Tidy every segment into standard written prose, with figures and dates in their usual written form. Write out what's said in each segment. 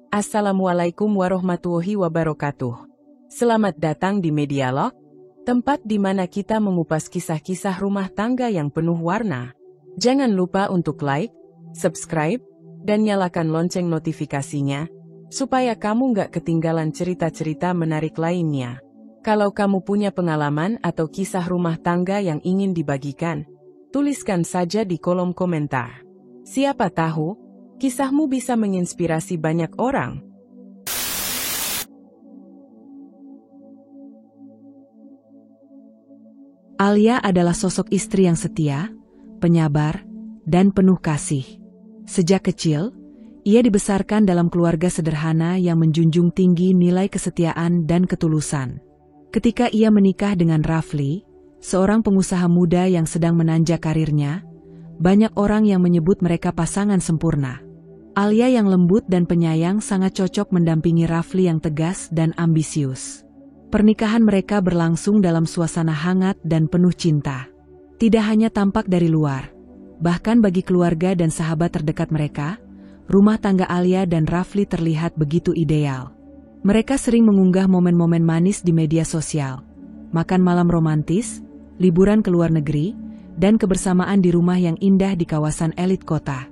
Assalamualaikum warahmatullahi wabarakatuh. Selamat datang di Medialog, tempat di mana kita mengupas kisah-kisah rumah tangga yang penuh warna. Jangan lupa untuk like, subscribe, dan nyalakan lonceng notifikasinya, supaya kamu nggak ketinggalan cerita-cerita menarik lainnya. Kalau kamu punya pengalaman atau kisah rumah tangga yang ingin dibagikan, tuliskan saja di kolom komentar. Siapa tahu, kisahmu bisa menginspirasi banyak orang. Alia adalah sosok istri yang setia, penyabar, dan penuh kasih. Sejak kecil, ia dibesarkan dalam keluarga sederhana yang menjunjung tinggi nilai kesetiaan dan ketulusan. Ketika ia menikah dengan Rafli, seorang pengusaha muda yang sedang menanjak karirnya, banyak orang yang menyebut mereka pasangan sempurna. Alia yang lembut dan penyayang sangat cocok mendampingi Rafli yang tegas dan ambisius. Pernikahan mereka berlangsung dalam suasana hangat dan penuh cinta. Tidak hanya tampak dari luar, bahkan bagi keluarga dan sahabat terdekat mereka, rumah tangga Alia dan Rafli terlihat begitu ideal. Mereka sering mengunggah momen-momen manis di media sosial, makan malam romantis, liburan ke luar negeri, dan kebersamaan di rumah yang indah di kawasan elit kota.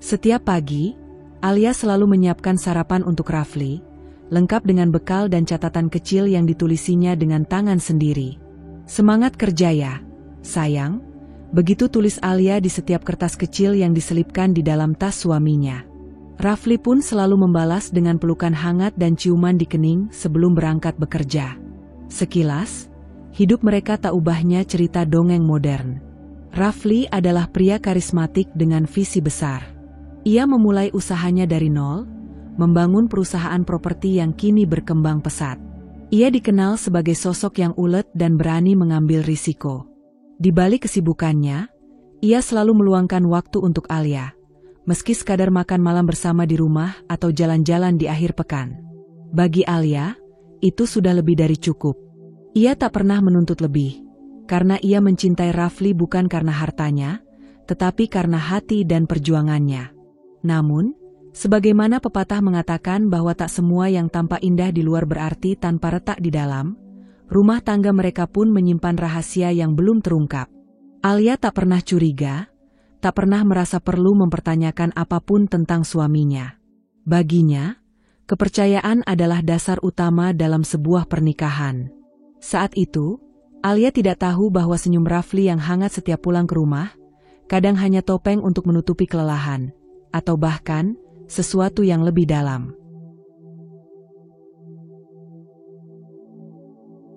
Setiap pagi, Alia selalu menyiapkan sarapan untuk Rafli, lengkap dengan bekal dan catatan kecil yang ditulisinya dengan tangan sendiri. "Semangat kerja ya, sayang," begitu tulis Alia di setiap kertas kecil yang diselipkan di dalam tas suaminya. Rafli pun selalu membalas dengan pelukan hangat dan ciuman di kening sebelum berangkat bekerja. Sekilas, hidup mereka tak ubahnya cerita dongeng modern. Rafli adalah pria karismatik dengan visi besar. Ia memulai usahanya dari nol, membangun perusahaan properti yang kini berkembang pesat. Ia dikenal sebagai sosok yang ulet dan berani mengambil risiko. Di balik kesibukannya, ia selalu meluangkan waktu untuk Alia, meski sekadar makan malam bersama di rumah atau jalan-jalan di akhir pekan. Bagi Alia, itu sudah lebih dari cukup. Ia tak pernah menuntut lebih, karena ia mencintai Rafli bukan karena hartanya, tetapi karena hati dan perjuangannya. Namun, sebagaimana pepatah mengatakan bahwa tak semua yang tampak indah di luar berarti tanpa retak di dalam, rumah tangga mereka pun menyimpan rahasia yang belum terungkap. Alia tak pernah curiga, tak pernah merasa perlu mempertanyakan apapun tentang suaminya. Baginya, kepercayaan adalah dasar utama dalam sebuah pernikahan. Saat itu, Alia tidak tahu bahwa senyum Rafli yang hangat setiap pulang ke rumah, kadang hanya topeng untuk menutupi kelelahan, atau bahkan sesuatu yang lebih dalam.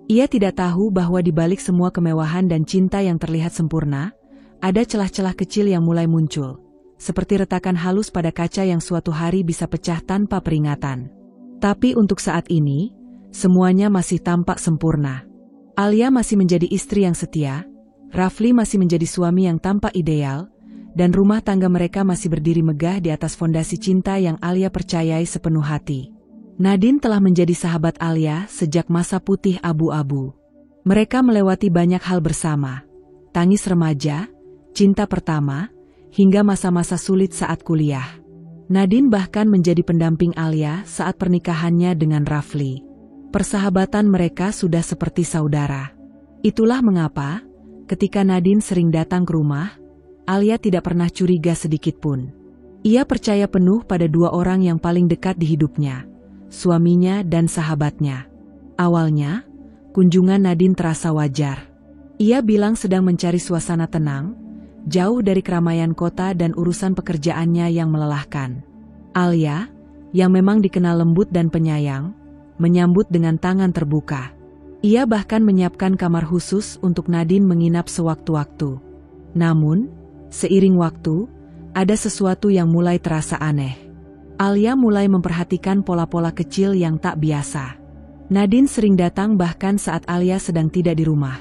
Ia tidak tahu bahwa di balik semua kemewahan dan cinta yang terlihat sempurna, ada celah-celah kecil yang mulai muncul, seperti retakan halus pada kaca yang suatu hari bisa pecah tanpa peringatan. Tapi untuk saat ini, semuanya masih tampak sempurna. Alia masih menjadi istri yang setia, Rafli masih menjadi suami yang tampak ideal, dan rumah tangga mereka masih berdiri megah di atas fondasi cinta yang Alia percayai sepenuh hati. Nadine telah menjadi sahabat Alia sejak masa putih abu-abu. Mereka melewati banyak hal bersama, tangis remaja, cinta pertama, hingga masa-masa sulit saat kuliah. Nadine bahkan menjadi pendamping Alia saat pernikahannya dengan Rafli. Persahabatan mereka sudah seperti saudara. Itulah mengapa, ketika Nadine sering datang ke rumah, Alia tidak pernah curiga sedikit pun. Ia percaya penuh pada dua orang yang paling dekat di hidupnya, suaminya dan sahabatnya. Awalnya, kunjungan Nadine terasa wajar. Ia bilang sedang mencari suasana tenang, jauh dari keramaian kota dan urusan pekerjaannya yang melelahkan. Alia, yang memang dikenal lembut dan penyayang, menyambut dengan tangan terbuka. Ia bahkan menyiapkan kamar khusus untuk Nadine menginap sewaktu-waktu. Namun, seiring waktu, ada sesuatu yang mulai terasa aneh. Alia mulai memperhatikan pola-pola kecil yang tak biasa. Nadine sering datang bahkan saat Alia sedang tidak di rumah.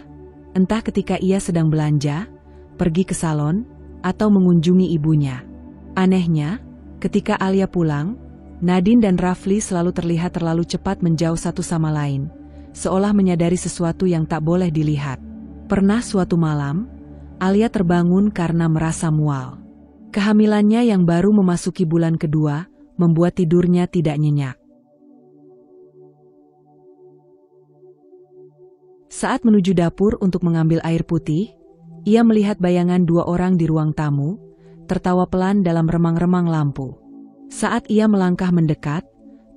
Entah ketika ia sedang belanja, pergi ke salon, atau mengunjungi ibunya. Anehnya, ketika Alia pulang, Nadine dan Rafli selalu terlihat terlalu cepat menjauh satu sama lain, seolah menyadari sesuatu yang tak boleh dilihat. Pernah suatu malam, Alia terbangun karena merasa mual. Kehamilannya yang baru memasuki bulan kedua membuat tidurnya tidak nyenyak. Saat menuju dapur untuk mengambil air putih, ia melihat bayangan dua orang di ruang tamu, tertawa pelan dalam remang-remang lampu. Saat ia melangkah mendekat,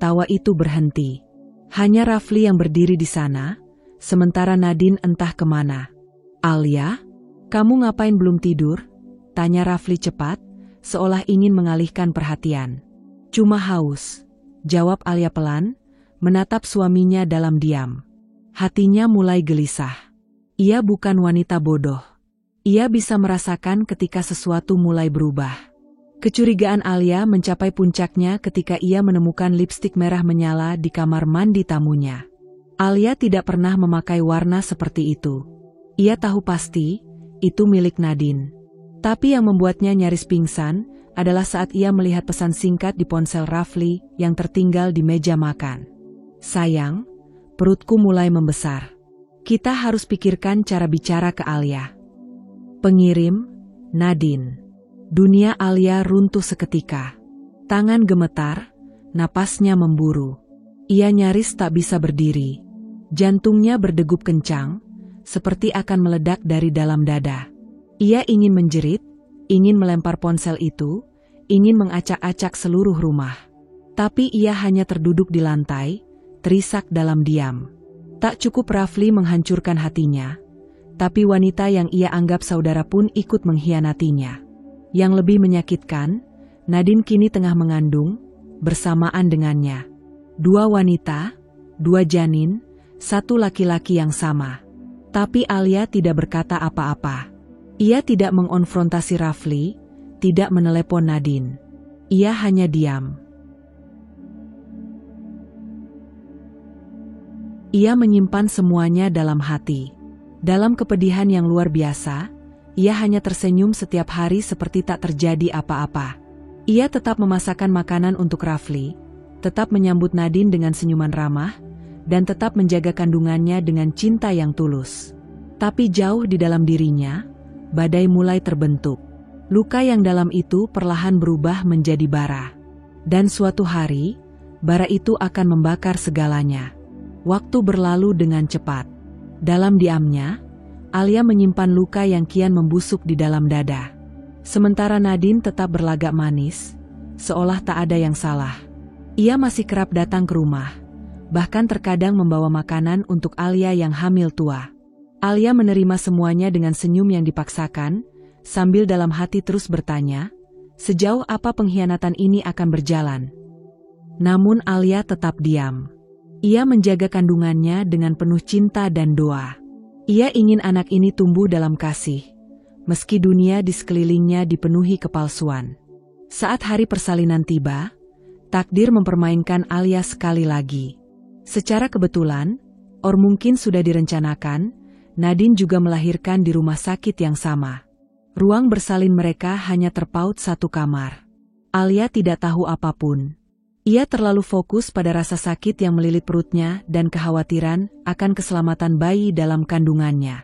tawa itu berhenti. Hanya Rafli yang berdiri di sana, sementara Nadine entah kemana. "Alia, kamu ngapain belum tidur?" tanya Rafli cepat, seolah ingin mengalihkan perhatian. "Cuma haus," jawab Alia pelan, menatap suaminya dalam diam. Hatinya mulai gelisah. Ia bukan wanita bodoh. Ia bisa merasakan ketika sesuatu mulai berubah. Kecurigaan Alia mencapai puncaknya ketika ia menemukan lipstik merah menyala di kamar mandi tamunya. Alia tidak pernah memakai warna seperti itu. Ia tahu pasti, itu milik Nadine. Tapi yang membuatnya nyaris pingsan adalah saat ia melihat pesan singkat di ponsel Rafli yang tertinggal di meja makan. "Sayang, perutku mulai membesar. Kita harus pikirkan cara bicara ke Alia." Pengirim, Nadine. Dunia Alia runtuh seketika. Tangan gemetar, napasnya memburu. Ia nyaris tak bisa berdiri. Jantungnya berdegup kencang, seperti akan meledak dari dalam dada. Ia ingin menjerit, ingin melempar ponsel itu, ingin mengacak-acak seluruh rumah. Tapi ia hanya terduduk di lantai, terisak dalam diam. Tak cukup Rafli menghancurkan hatinya, tapi wanita yang ia anggap saudara pun ikut mengkhianatinya. Yang lebih menyakitkan, Nadine kini tengah mengandung, bersamaan dengannya. 2 wanita, 2 janin, 1 laki-laki yang sama. Tapi Alia tidak berkata apa-apa. Ia tidak mengonfrontasi Rafli, tidak menelepon Nadine. Ia hanya diam. Ia menyimpan semuanya dalam hati. Dalam kepedihan yang luar biasa, ia hanya tersenyum setiap hari seperti tak terjadi apa-apa. Ia tetap memasakkan makanan untuk Rafli, tetap menyambut Nadine dengan senyuman ramah, dan tetap menjaga kandungannya dengan cinta yang tulus. Tapi jauh di dalam dirinya, badai mulai terbentuk. Luka yang dalam itu perlahan berubah menjadi bara. Dan suatu hari, bara itu akan membakar segalanya. Waktu berlalu dengan cepat. Dalam diamnya, Alia menyimpan luka yang kian membusuk di dalam dada. Sementara Nadine tetap berlagak manis, seolah tak ada yang salah. Ia masih kerap datang ke rumah, bahkan terkadang membawa makanan untuk Alia yang hamil tua. Alia menerima semuanya dengan senyum yang dipaksakan, sambil dalam hati terus bertanya, sejauh apa pengkhianatan ini akan berjalan. Namun Alia tetap diam. Ia menjaga kandungannya dengan penuh cinta dan doa. Ia ingin anak ini tumbuh dalam kasih, meski dunia di sekelilingnya dipenuhi kepalsuan. Saat hari persalinan tiba, takdir mempermainkan Alia sekali lagi. Secara kebetulan, or mungkin sudah direncanakan, Nadine juga melahirkan di rumah sakit yang sama. Ruang bersalin mereka hanya terpaut 1 kamar. Alia tidak tahu apapun. Ia terlalu fokus pada rasa sakit yang melilit perutnya dan kekhawatiran akan keselamatan bayi dalam kandungannya.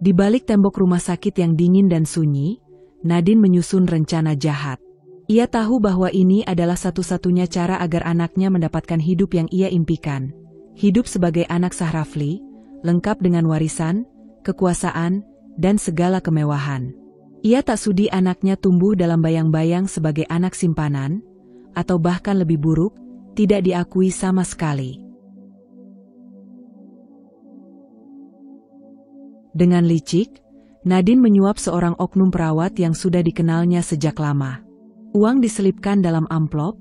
Di balik tembok rumah sakit yang dingin dan sunyi, Nadine menyusun rencana jahat. Ia tahu bahwa ini adalah satu-satunya cara agar anaknya mendapatkan hidup yang ia impikan. Hidup sebagai anak sah Rafli, lengkap dengan warisan, kekuasaan, dan segala kemewahan. Ia tak sudi anaknya tumbuh dalam bayang-bayang sebagai anak simpanan, atau bahkan lebih buruk, tidak diakui sama sekali. Dengan licik, Nadine menyuap seorang oknum perawat yang sudah dikenalnya sejak lama. Uang diselipkan dalam amplop,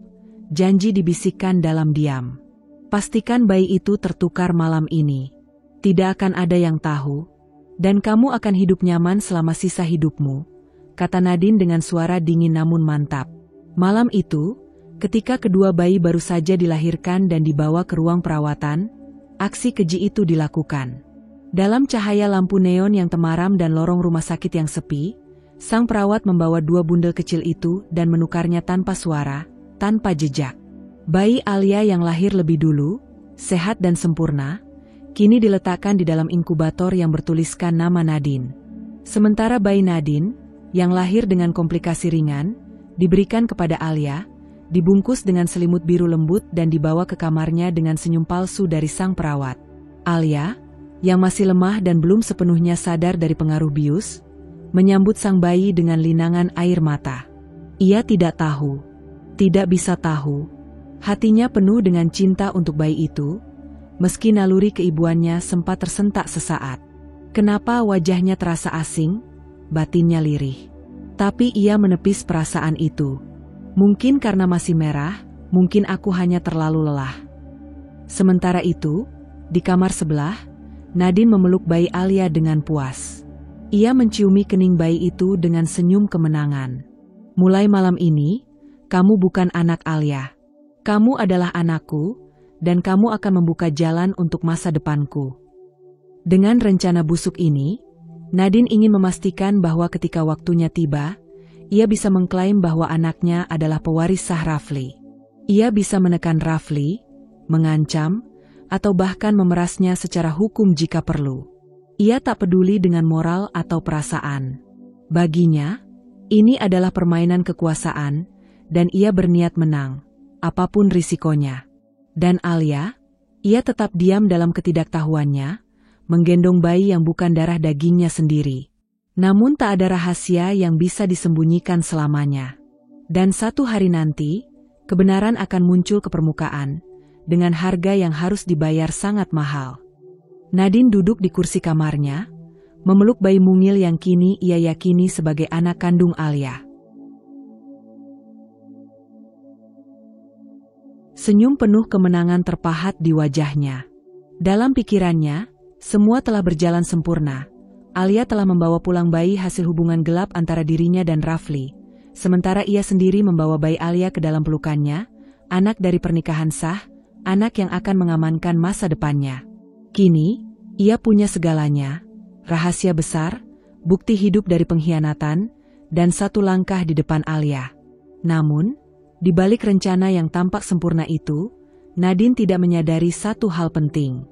janji dibisikkan dalam diam. Pastikan bayi itu tertukar malam ini. Tidak akan ada yang tahu, dan kamu akan hidup nyaman selama sisa hidupmu, kata Nadine dengan suara dingin namun mantap. Malam itu, ketika kedua bayi baru saja dilahirkan dan dibawa ke ruang perawatan, aksi keji itu dilakukan. Dalam cahaya lampu neon yang temaram dan lorong rumah sakit yang sepi, sang perawat membawa 2 bundel kecil itu dan menukarnya tanpa suara, tanpa jejak. Bayi Alia yang lahir lebih dulu, sehat dan sempurna, kini diletakkan di dalam inkubator yang bertuliskan nama Nadine. Sementara bayi Nadine, yang lahir dengan komplikasi ringan, diberikan kepada Alia, dibungkus dengan selimut biru lembut dan dibawa ke kamarnya dengan senyum palsu dari sang perawat. Alia, yang masih lemah dan belum sepenuhnya sadar dari pengaruh bius, menyambut sang bayi dengan linangan air mata. Ia tidak tahu, tidak bisa tahu. Hatinya penuh dengan cinta untuk bayi itu, meski naluri keibuannya sempat tersentak sesaat. Kenapa wajahnya terasa asing, batinnya lirih. Tapi ia menepis perasaan itu. Mungkin karena masih merah, mungkin aku hanya terlalu lelah. Sementara itu, di kamar sebelah, Nadine memeluk bayi Alia dengan puas. Ia menciumi kening bayi itu dengan senyum kemenangan. Mulai malam ini, kamu bukan anak Alia. Kamu adalah anakku, dan kamu akan membuka jalan untuk masa depanku. Dengan rencana busuk ini, Nadine ingin memastikan bahwa ketika waktunya tiba, ia bisa mengklaim bahwa anaknya adalah pewaris sah Rafli. Ia bisa menekan Rafli, mengancam, atau bahkan memerasnya secara hukum jika perlu. Ia tak peduli dengan moral atau perasaan. Baginya, ini adalah permainan kekuasaan, dan ia berniat menang, apapun risikonya. Dan Alia, ia tetap diam dalam ketidaktahuannya, menggendong bayi yang bukan darah dagingnya sendiri. Namun tak ada rahasia yang bisa disembunyikan selamanya. Dan satu hari nanti, kebenaran akan muncul ke permukaan, dengan harga yang harus dibayar sangat mahal. Nadine duduk di kursi kamarnya, memeluk bayi mungil yang kini ia yakini sebagai anak kandung Alia. Senyum penuh kemenangan terpahat di wajahnya. Dalam pikirannya, semua telah berjalan sempurna. Alia telah membawa pulang bayi hasil hubungan gelap antara dirinya dan Rafli. Sementara ia sendiri membawa bayi Alia ke dalam pelukannya, anak dari pernikahan sah, anak yang akan mengamankan masa depannya. Kini, ia punya segalanya, rahasia besar, bukti hidup dari pengkhianatan, dan satu langkah di depan Alia. Namun, di balik rencana yang tampak sempurna itu, Nadine tidak menyadari satu hal penting.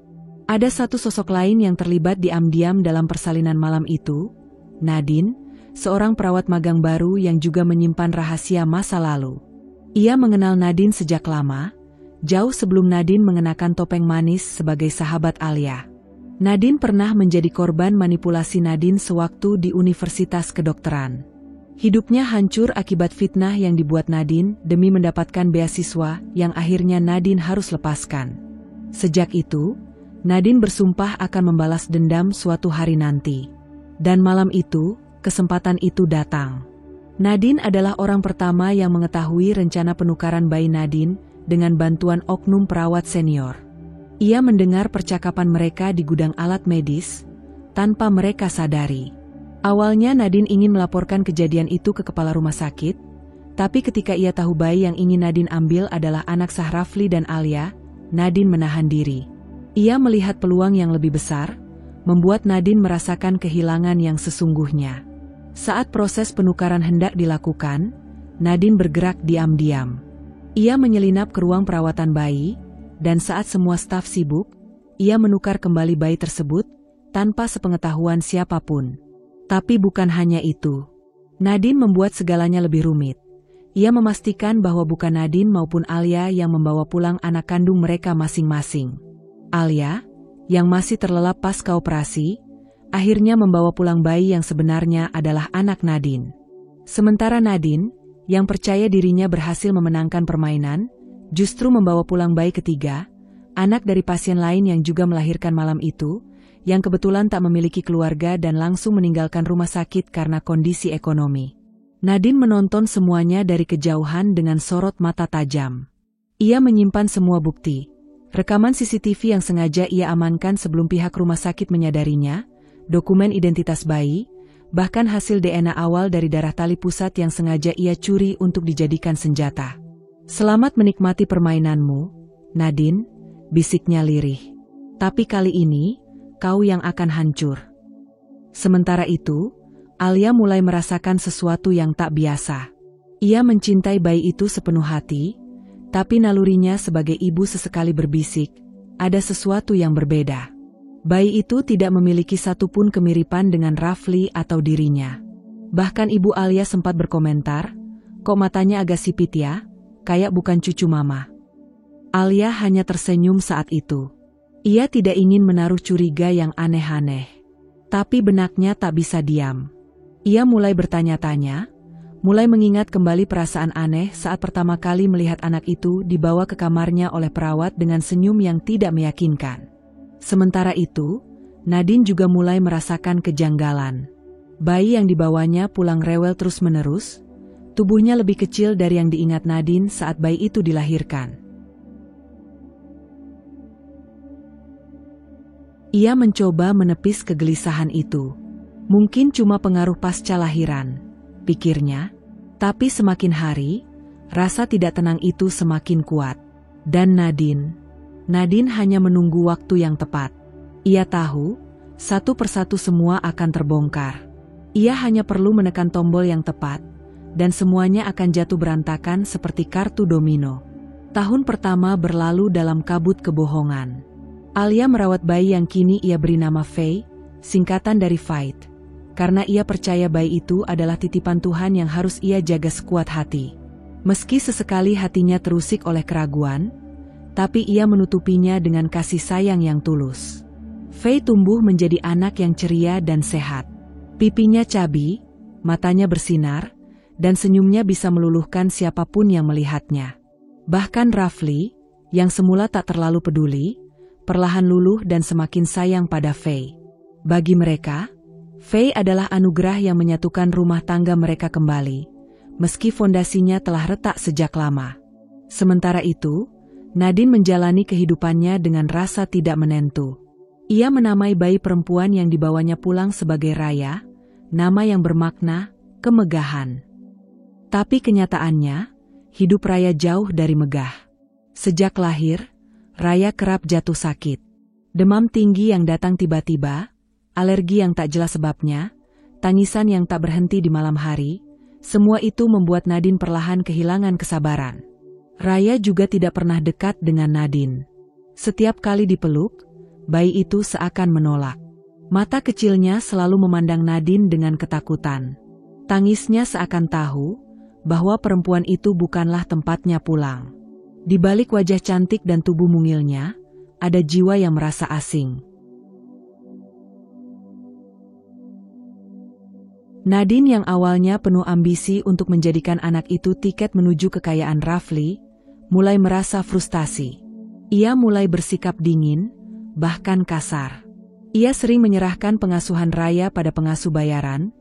Ada satu sosok lain yang terlibat diam-diam dalam persalinan malam itu, Nadine, seorang perawat magang baru yang juga menyimpan rahasia masa lalu. Ia mengenal Nadine sejak lama, jauh sebelum Nadine mengenakan topeng manis sebagai sahabat Alia. Nadine pernah menjadi korban manipulasi Nadine sewaktu di Universitas Kedokteran. Hidupnya hancur akibat fitnah yang dibuat Nadine demi mendapatkan beasiswa yang akhirnya Nadine harus lepaskan. Sejak itu, Nadine bersumpah akan membalas dendam suatu hari nanti. Dan malam itu, kesempatan itu datang. Nadine adalah orang pertama yang mengetahui rencana penukaran bayi Nadine dengan bantuan oknum perawat senior. Ia mendengar percakapan mereka di gudang alat medis, tanpa mereka sadari. Awalnya Nadine ingin melaporkan kejadian itu ke kepala rumah sakit, tapi ketika ia tahu bayi yang ingin Nadine ambil adalah anak sah Rafli dan Alia, Nadine menahan diri. Ia melihat peluang yang lebih besar, membuat Nadine merasakan kehilangan yang sesungguhnya. Saat proses penukaran hendak dilakukan, Nadine bergerak diam-diam. Ia menyelinap ke ruang perawatan bayi, dan saat semua staf sibuk, ia menukar kembali bayi tersebut, tanpa sepengetahuan siapapun. Tapi bukan hanya itu. Nadine membuat segalanya lebih rumit. Ia memastikan bahwa bukan Nadine maupun Alia yang membawa pulang anak kandung mereka masing-masing. Alia, yang masih terlelap pasca operasi, akhirnya membawa pulang bayi yang sebenarnya adalah anak Nadine. Sementara Nadine, yang percaya dirinya berhasil memenangkan permainan, justru membawa pulang bayi ketiga, anak dari pasien lain yang juga melahirkan malam itu, yang kebetulan tak memiliki keluarga dan langsung meninggalkan rumah sakit karena kondisi ekonomi. Nadine menonton semuanya dari kejauhan dengan sorot mata tajam. Ia menyimpan semua bukti. Rekaman CCTV yang sengaja ia amankan sebelum pihak rumah sakit menyadarinya, dokumen identitas bayi, bahkan hasil DNA awal dari darah tali pusat yang sengaja ia curi untuk dijadikan senjata. "Selamat menikmati permainanmu, Nadine," bisiknya lirih. "Tapi kali ini, kau yang akan hancur." Sementara itu, Alia mulai merasakan sesuatu yang tak biasa. Ia mencintai bayi itu sepenuh hati, tapi nalurinya sebagai ibu sesekali berbisik, ada sesuatu yang berbeda. Bayi itu tidak memiliki satupun kemiripan dengan Rafli atau dirinya. Bahkan ibu Alia sempat berkomentar, Kok matanya agak sipit ya? Kayak bukan cucu mama. Alia hanya tersenyum saat itu. Ia tidak ingin menaruh curiga yang aneh-aneh. Tapi benaknya tak bisa diam. Ia mulai bertanya-tanya, mulai mengingat kembali perasaan aneh saat pertama kali melihat anak itu dibawa ke kamarnya oleh perawat dengan senyum yang tidak meyakinkan. Sementara itu, Nadine juga mulai merasakan kejanggalan. Bayi yang dibawanya pulang rewel terus-menerus, tubuhnya lebih kecil dari yang diingat Nadine saat bayi itu dilahirkan. Ia mencoba menepis kegelisahan itu. Mungkin cuma pengaruh pasca lahiran, pikirnya. Tapi semakin hari, rasa tidak tenang itu semakin kuat. Dan Nadine hanya menunggu waktu yang tepat. Ia tahu, satu persatu semua akan terbongkar. Ia hanya perlu menekan tombol yang tepat, dan semuanya akan jatuh berantakan seperti kartu domino. Tahun pertama berlalu dalam kabut kebohongan. Alia merawat bayi yang kini ia beri nama Faye, singkatan dari Fight. Karena ia percaya bayi itu adalah titipan Tuhan yang harus ia jaga sekuat hati. Meski sesekali hatinya terusik oleh keraguan, tapi ia menutupinya dengan kasih sayang yang tulus. Faye tumbuh menjadi anak yang ceria dan sehat. Pipinya cabi, matanya bersinar, dan senyumnya bisa meluluhkan siapapun yang melihatnya. Bahkan Rafli, yang semula tak terlalu peduli, perlahan luluh dan semakin sayang pada Faye. Bagi mereka, Faye adalah anugerah yang menyatukan rumah tangga mereka kembali, meski fondasinya telah retak sejak lama. Sementara itu, Nadine menjalani kehidupannya dengan rasa tidak menentu. Ia menamai bayi perempuan yang dibawanya pulang sebagai Raya, nama yang bermakna kemegahan. Tapi kenyataannya, hidup Raya jauh dari megah. Sejak lahir, Raya kerap jatuh sakit. Demam tinggi yang datang tiba-tiba, alergi yang tak jelas sebabnya, tangisan yang tak berhenti di malam hari, semua itu membuat Nadine perlahan kehilangan kesabaran. Raya juga tidak pernah dekat dengan Nadine. Setiap kali dipeluk, bayi itu seakan menolak. Mata kecilnya selalu memandang Nadine dengan ketakutan. Tangisnya seakan tahu bahwa perempuan itu bukanlah tempatnya pulang. Di balik wajah cantik dan tubuh mungilnya, ada jiwa yang merasa asing. Nadine yang awalnya penuh ambisi untuk menjadikan anak itu tiket menuju kekayaan Rafli, mulai merasa frustasi. Ia mulai bersikap dingin, bahkan kasar. Ia sering menyerahkan pengasuhan Raya pada pengasuh bayaran,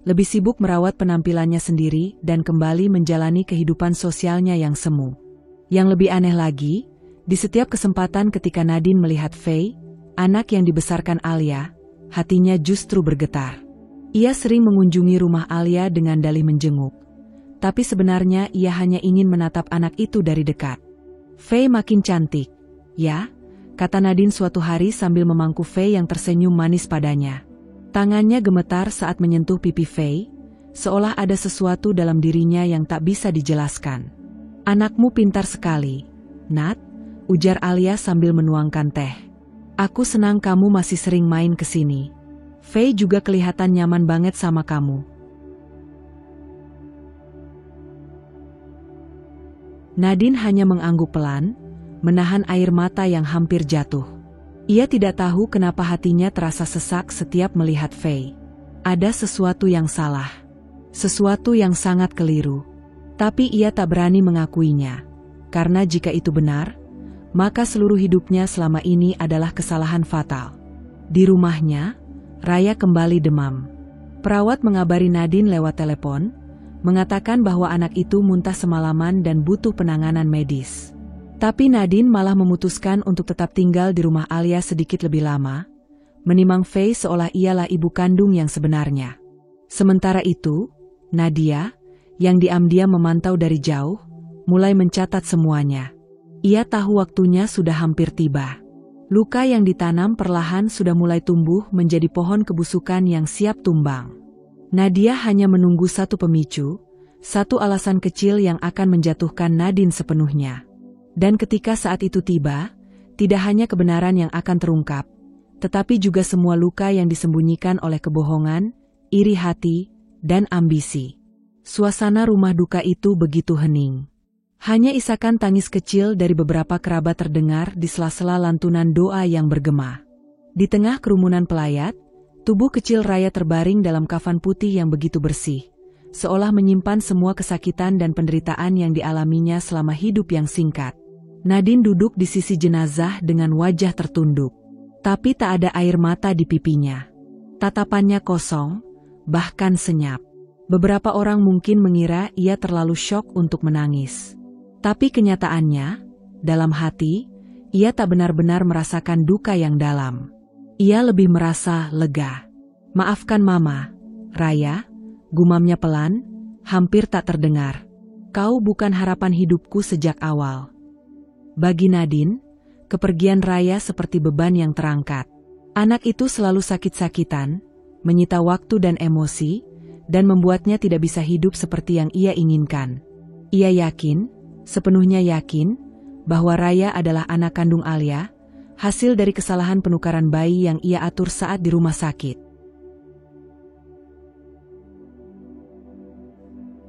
lebih sibuk merawat penampilannya sendiri dan kembali menjalani kehidupan sosialnya yang semu. Yang lebih aneh lagi, di setiap kesempatan ketika Nadine melihat Faye, anak yang dibesarkan Alia, hatinya justru bergetar. Ia sering mengunjungi rumah Alia dengan dalih menjenguk, tapi sebenarnya ia hanya ingin menatap anak itu dari dekat. Faye makin cantik, ya, kata Nadine suatu hari sambil memangku Faye yang tersenyum manis padanya. Tangannya gemetar saat menyentuh pipi Faye, seolah ada sesuatu dalam dirinya yang tak bisa dijelaskan. Anakmu pintar sekali, Nat, ujar Alia sambil menuangkan teh. Aku senang kamu masih sering main ke sini. Faye juga kelihatan nyaman banget sama kamu. Nadine hanya mengangguk pelan, menahan air mata yang hampir jatuh. Ia tidak tahu kenapa hatinya terasa sesak setiap melihat Faye. Ada sesuatu yang salah. Sesuatu yang sangat keliru. Tapi ia tak berani mengakuinya. Karena jika itu benar, maka seluruh hidupnya selama ini adalah kesalahan fatal. Di rumahnya, Raya kembali demam. Perawat mengabari Nadine lewat telepon, mengatakan bahwa anak itu muntah semalaman dan butuh penanganan medis. Tapi Nadine malah memutuskan untuk tetap tinggal di rumah Alia sedikit lebih lama, menimang Faye seolah ialah ibu kandung yang sebenarnya. Sementara itu, Nadia, yang diam-diam memantau dari jauh, mulai mencatat semuanya. Ia tahu waktunya sudah hampir tiba. Luka yang ditanam perlahan sudah mulai tumbuh menjadi pohon kebusukan yang siap tumbang. Nadia hanya menunggu satu pemicu, satu alasan kecil yang akan menjatuhkan Nadine sepenuhnya. Dan ketika saat itu tiba, tidak hanya kebenaran yang akan terungkap, tetapi juga semua luka yang disembunyikan oleh kebohongan, iri hati, dan ambisi. Suasana rumah duka itu begitu hening. Hanya isakan tangis kecil dari beberapa kerabat terdengar di sela-sela lantunan doa yang bergema. Di tengah kerumunan pelayat, tubuh kecil Raya terbaring dalam kafan putih yang begitu bersih, seolah menyimpan semua kesakitan dan penderitaan yang dialaminya selama hidup yang singkat. Nadine duduk di sisi jenazah dengan wajah tertunduk, tapi tak ada air mata di pipinya. Tatapannya kosong, bahkan senyap. Beberapa orang mungkin mengira ia terlalu syok untuk menangis. Tapi kenyataannya, dalam hati, ia tak benar-benar merasakan duka yang dalam. Ia lebih merasa lega. "Maafkan Mama, Raya," gumamnya pelan, hampir tak terdengar. "Kau bukan harapan hidupku sejak awal." Bagi Nadine, kepergian Raya seperti beban yang terangkat. Anak itu selalu sakit-sakitan, menyita waktu dan emosi, dan membuatnya tidak bisa hidup seperti yang ia inginkan. Ia yakin, sepenuhnya yakin, bahwa Raya adalah anak kandung Alia, hasil dari kesalahan penukaran bayi yang ia atur saat di rumah sakit.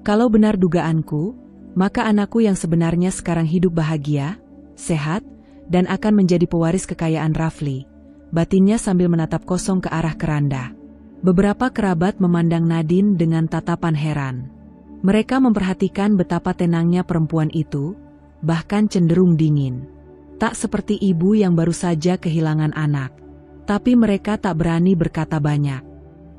Kalau benar dugaanku, maka anakku yang sebenarnya sekarang hidup bahagia, sehat, dan akan menjadi pewaris kekayaan Rafli, batinnya sambil menatap kosong ke arah keranda. Beberapa kerabat memandang Nadine dengan tatapan heran. Mereka memperhatikan betapa tenangnya perempuan itu, bahkan cenderung dingin. Tak seperti ibu yang baru saja kehilangan anak. Tapi mereka tak berani berkata banyak.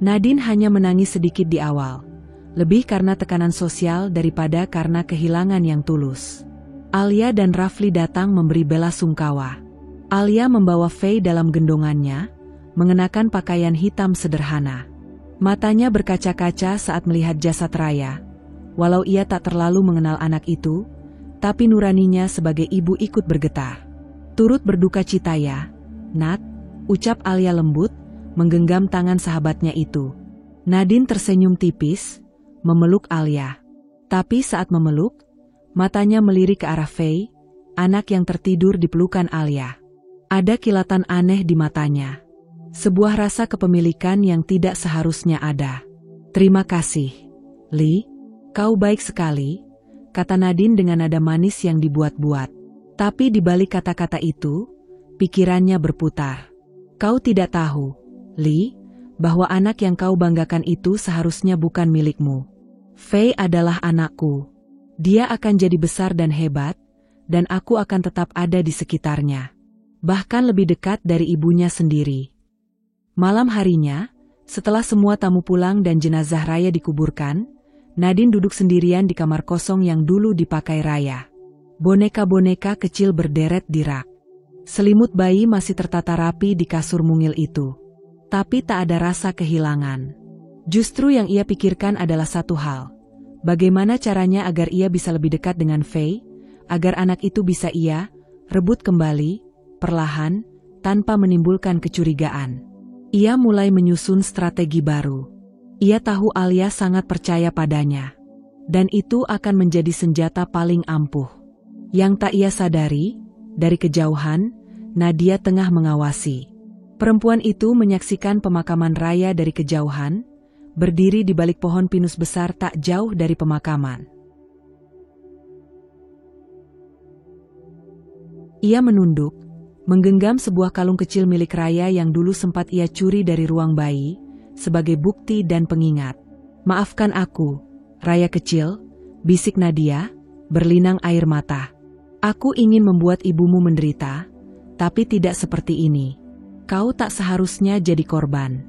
Nadine hanya menangis sedikit di awal. Lebih karena tekanan sosial daripada karena kehilangan yang tulus. Alia dan Rafli datang memberi bela sungkawa. Alia membawa Faye dalam gendongannya, mengenakan pakaian hitam sederhana. Matanya berkaca-kaca saat melihat jasad Raya. Walau ia tak terlalu mengenal anak itu, tapi nuraninya sebagai ibu ikut bergetar. "Turut berduka cita ya, Nat," ucap Alia lembut, menggenggam tangan sahabatnya itu. Nadine tersenyum tipis, memeluk Alia. Tapi saat memeluk, matanya melirik ke arah Faye, anak yang tertidur di pelukan Alia. Ada kilatan aneh di matanya. Sebuah rasa kepemilikan yang tidak seharusnya ada. "Terima kasih, Lee. Kau baik sekali," kata Nadine dengan nada manis yang dibuat-buat. Tapi di balik kata-kata itu, pikirannya berputar. "Kau tidak tahu, Lee, bahwa anak yang kau banggakan itu seharusnya bukan milikmu. Faye adalah anakku. Dia akan jadi besar dan hebat, dan aku akan tetap ada di sekitarnya. Bahkan lebih dekat dari ibunya sendiri." Malam harinya, setelah semua tamu pulang dan jenazah Raya dikuburkan, Nadine duduk sendirian di kamar kosong yang dulu dipakai Raya. Boneka-boneka kecil berderet di rak. Selimut bayi masih tertata rapi di kasur mungil itu. Tapi tak ada rasa kehilangan. Justru yang ia pikirkan adalah satu hal. Bagaimana caranya agar ia bisa lebih dekat dengan Faye, agar anak itu bisa ia rebut kembali, perlahan, tanpa menimbulkan kecurigaan. Ia mulai menyusun strategi baru. Ia tahu Alia sangat percaya padanya. Dan itu akan menjadi senjata paling ampuh. Yang tak ia sadari, dari kejauhan, Nadia tengah mengawasi. Perempuan itu menyaksikan pemakaman Raya dari kejauhan, berdiri di balik pohon pinus besar tak jauh dari pemakaman. Ia menunduk, menggenggam sebuah kalung kecil milik Raya yang dulu sempat ia curi dari ruang bayi, sebagai bukti dan pengingat. "Maafkan aku, Raya kecil," bisik Nadia, berlinang air mata. "Aku ingin membuat ibumu menderita, tapi tidak seperti ini. Kau tak seharusnya jadi korban."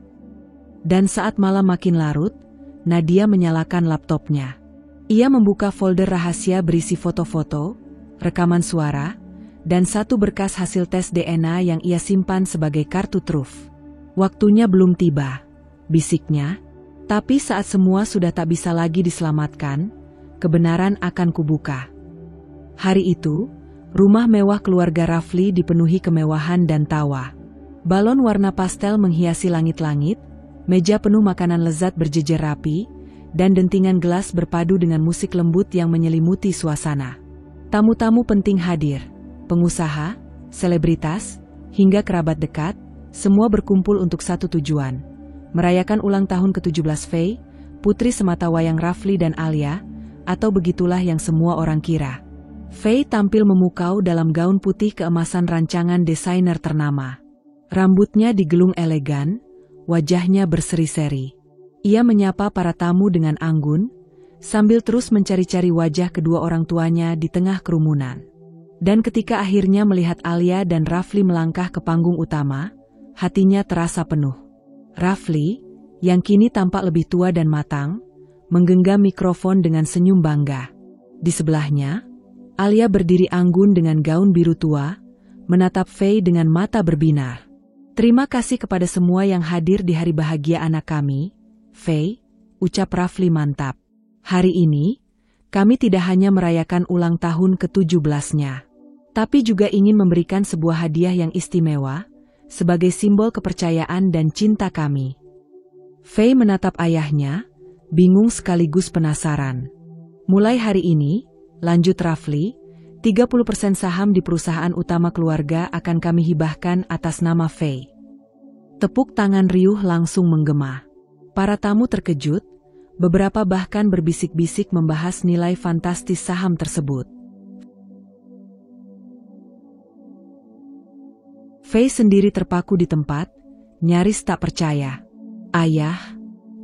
Dan saat malam makin larut, Nadia menyalakan laptopnya. Ia membuka folder rahasia berisi foto-foto, rekaman suara, dan satu berkas hasil tes DNA yang ia simpan sebagai kartu truf. "Waktunya belum tiba," bisiknya, "tapi saat semua sudah tak bisa lagi diselamatkan, kebenaran akan kubuka." Hari itu, rumah mewah keluarga Rafli dipenuhi kemewahan dan tawa. Balon warna pastel menghiasi langit-langit, meja penuh makanan lezat berjejer rapi, dan dentingan gelas berpadu dengan musik lembut yang menyelimuti suasana. Tamu-tamu penting hadir, pengusaha, selebritas, hingga kerabat dekat, semua berkumpul untuk satu tujuan. Merayakan ulang tahun ke-17 Faye, putri sematawayang Rafli dan Alia, atau begitulah yang semua orang kira. Faye tampil memukau dalam gaun putih keemasan rancangan desainer ternama. Rambutnya digelung elegan, wajahnya berseri-seri. Ia menyapa para tamu dengan anggun, sambil terus mencari-cari wajah kedua orang tuanya di tengah kerumunan. Dan ketika akhirnya melihat Alia dan Rafli melangkah ke panggung utama, hatinya terasa penuh. Rafli, yang kini tampak lebih tua dan matang, menggenggam mikrofon dengan senyum bangga. Di sebelahnya, Alia berdiri anggun dengan gaun biru tua, menatap Faye dengan mata berbinar. "Terima kasih kepada semua yang hadir di hari bahagia anak kami, Faye," ucap Rafli mantap. "Hari ini, kami tidak hanya merayakan ulang tahun ke-17-nya, tapi juga ingin memberikan sebuah hadiah yang istimewa, sebagai simbol kepercayaan dan cinta kami." Faye menatap ayahnya, bingung sekaligus penasaran. "Mulai hari ini," lanjut Rafli, 30% saham di perusahaan utama keluarga akan kami hibahkan atas nama Faye. Tepuk tangan riuh langsung menggema. Para tamu terkejut, beberapa bahkan berbisik-bisik membahas nilai fantastis saham tersebut. Faye sendiri terpaku di tempat, nyaris tak percaya. "Ayah,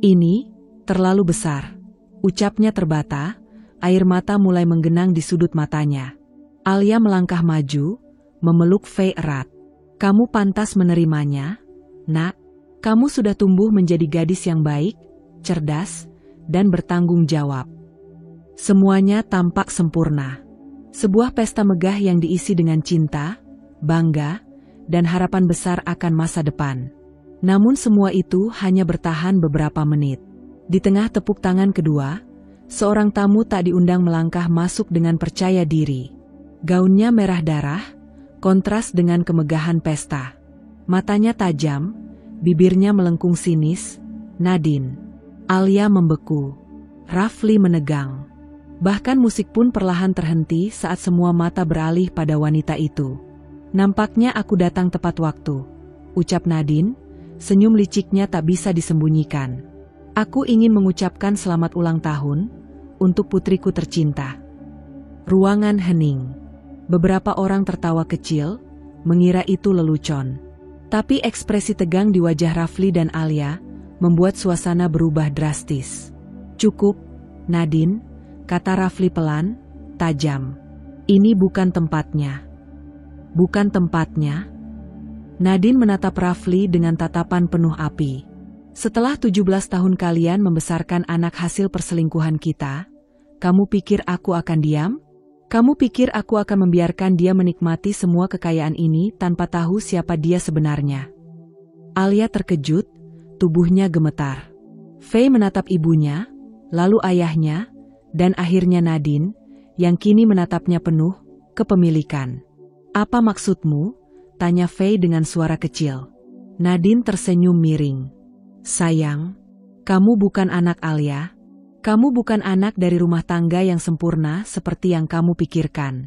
ini terlalu besar," ucapnya terbata. Air mata mulai menggenang di sudut matanya. Alia melangkah maju, memeluk Faye erat. "Kamu pantas menerimanya, Nak. Kamu sudah tumbuh menjadi gadis yang baik, cerdas, dan bertanggung jawab." Semuanya tampak sempurna. Sebuah pesta megah yang diisi dengan cinta, bangga, dan harapan besar akan masa depan. Namun semua itu hanya bertahan beberapa menit. Di tengah tepuk tangan kedua, seorang tamu tak diundang melangkah masuk dengan percaya diri. Gaunnya merah darah, kontras dengan kemegahan pesta. Matanya tajam, bibirnya melengkung sinis. "Nadine." Alia membeku. Rafli menegang. Bahkan musik pun perlahan terhenti saat semua mata beralih pada wanita itu. "Nampaknya aku datang tepat waktu," ucap Nadine, senyum liciknya tak bisa disembunyikan. "Aku ingin mengucapkan selamat ulang tahun untuk putriku tercinta." Ruangan hening. Beberapa orang tertawa kecil, mengira itu lelucon. Tapi ekspresi tegang di wajah Rafli dan Alia membuat suasana berubah drastis. "Cukup, Nadine," kata Rafli pelan, tajam. "Ini bukan tempatnya." "Bukan tempatnya?" Nadine menatap Rafli dengan tatapan penuh api. "Setelah 17 tahun kalian membesarkan anak hasil perselingkuhan kita, kamu pikir aku akan diam? Kamu pikir aku akan membiarkan dia menikmati semua kekayaan ini tanpa tahu siapa dia sebenarnya?" Alia terkejut, tubuhnya gemetar. Faye menatap ibunya, lalu ayahnya, dan akhirnya Nadine, yang kini menatapnya penuh kepemilikan. "Apa maksudmu?" tanya Faye dengan suara kecil. Nadine tersenyum miring. "Sayang, kamu bukan anak Alia. Kamu bukan anak dari rumah tangga yang sempurna seperti yang kamu pikirkan.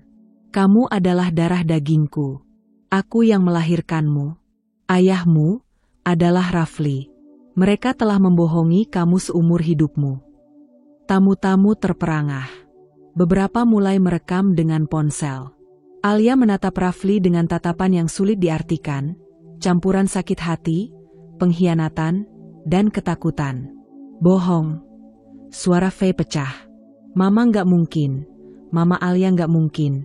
Kamu adalah darah dagingku. Aku yang melahirkanmu. Ayahmu adalah Rafli. Mereka telah membohongi kamu seumur hidupmu." Tamu-tamu terperangah. Beberapa mulai merekam dengan ponsel. Alia menatap Rafli dengan tatapan yang sulit diartikan, campuran sakit hati, pengkhianatan, dan ketakutan. "Bohong." Suara Faye pecah. "Mama nggak mungkin. Mama Alia nggak mungkin."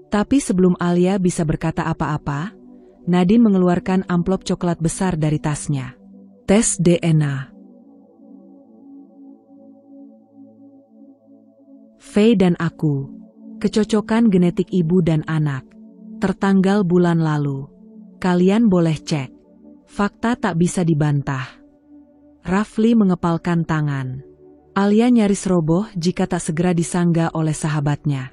Tapi sebelum Alia bisa berkata apa-apa, Nadine mengeluarkan amplop coklat besar dari tasnya. "Tes DNA. Faye dan aku. Kecocokan genetik ibu dan anak. Tertanggal bulan lalu. Kalian boleh cek. Fakta tak bisa dibantah." Rafli mengepalkan tangan. Alia nyaris roboh jika tak segera disanggah oleh sahabatnya.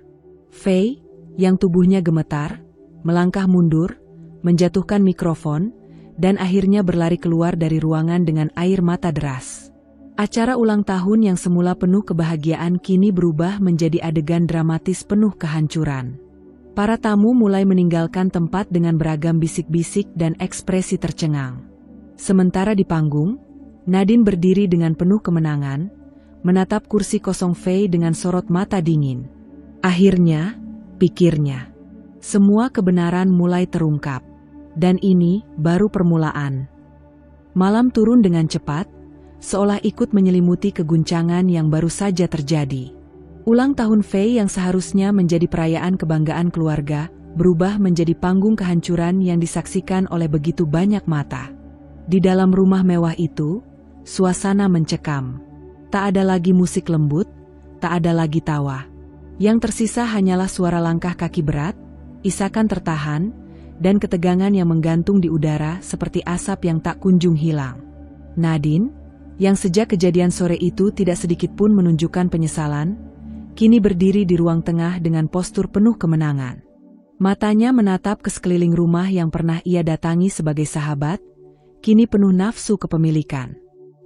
Faye, yang tubuhnya gemetar, melangkah mundur, menjatuhkan mikrofon, dan akhirnya berlari keluar dari ruangan dengan air mata deras. Acara ulang tahun yang semula penuh kebahagiaan kini berubah menjadi adegan dramatis penuh kehancuran. Para tamu mulai meninggalkan tempat dengan beragam bisik-bisik dan ekspresi tercengang. Sementara di panggung, Nadine berdiri dengan penuh kemenangan, menatap kursi kosong Fei dengan sorot mata dingin. Akhirnya, pikirnya, semua kebenaran mulai terungkap. Dan ini baru permulaan. Malam turun dengan cepat, seolah ikut menyelimuti keguncangan yang baru saja terjadi. Ulang tahun Fei yang seharusnya menjadi perayaan kebanggaan keluarga, berubah menjadi panggung kehancuran yang disaksikan oleh begitu banyak mata. Di dalam rumah mewah itu, suasana mencekam. Tak ada lagi musik lembut, tak ada lagi tawa. Yang tersisa hanyalah suara langkah kaki berat, isakan tertahan, dan ketegangan yang menggantung di udara seperti asap yang tak kunjung hilang. Nadine, yang sejak kejadian sore itu tidak sedikit pun menunjukkan penyesalan, kini berdiri di ruang tengah dengan postur penuh kemenangan. Matanya menatap ke sekeliling rumah yang pernah ia datangi sebagai sahabat, kini penuh nafsu kepemilikan.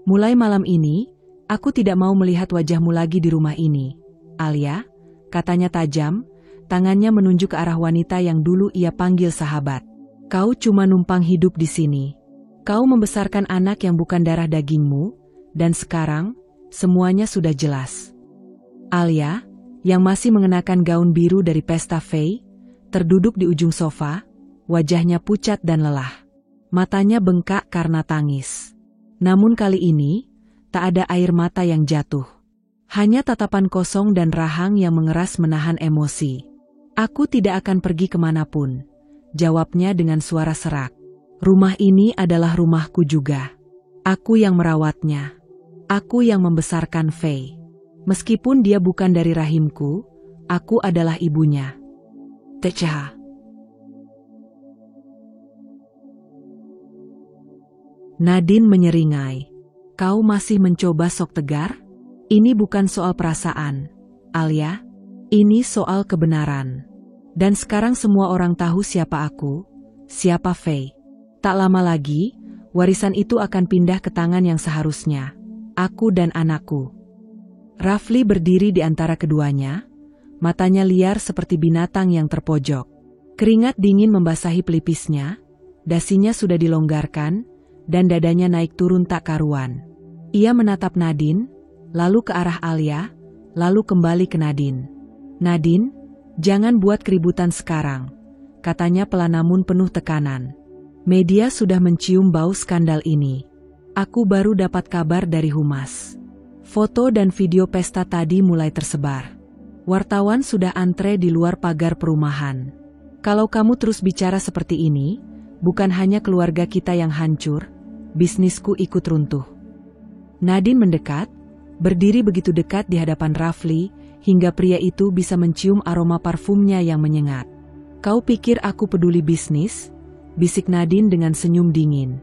Mulai malam ini, aku tidak mau melihat wajahmu lagi di rumah ini, Alia, katanya tajam, tangannya menunjuk ke arah wanita yang dulu ia panggil sahabat. Kau cuma numpang hidup di sini. Kau membesarkan anak yang bukan darah dagingmu, dan sekarang, semuanya sudah jelas. Alia, yang masih mengenakan gaun biru dari pesta Fei, terduduk di ujung sofa, wajahnya pucat dan lelah. Matanya bengkak karena tangis. Namun kali ini, tak ada air mata yang jatuh. Hanya tatapan kosong dan rahang yang mengeras menahan emosi. Aku tidak akan pergi kemanapun, jawabnya dengan suara serak. Rumah ini adalah rumahku juga. Aku yang merawatnya. Aku yang membesarkan Fei. Meskipun dia bukan dari rahimku, aku adalah ibunya. Tecah. Nadine menyeringai. Kau masih mencoba sok tegar? Ini bukan soal perasaan, Alia. Ini soal kebenaran. Dan sekarang semua orang tahu siapa aku, siapa Fei. Tak lama lagi, warisan itu akan pindah ke tangan yang seharusnya. Aku dan anakku. Rafli berdiri di antara keduanya, matanya liar seperti binatang yang terpojok. Keringat dingin membasahi pelipisnya, dasinya sudah dilonggarkan, dan dadanya naik turun tak karuan. Ia menatap Nadine, lalu ke arah Alia, lalu kembali ke Nadine. Nadine, jangan buat keributan sekarang, katanya pelan namun penuh tekanan. Media sudah mencium bau skandal ini. Aku baru dapat kabar dari humas. Foto dan video pesta tadi mulai tersebar. Wartawan sudah antre di luar pagar perumahan. Kalau kamu terus bicara seperti ini, bukan hanya keluarga kita yang hancur, bisnisku ikut runtuh. Nadine mendekat, berdiri begitu dekat di hadapan Rafli, hingga pria itu bisa mencium aroma parfumnya yang menyengat. Kau pikir aku peduli bisnis? Bisik Nadine dengan senyum dingin.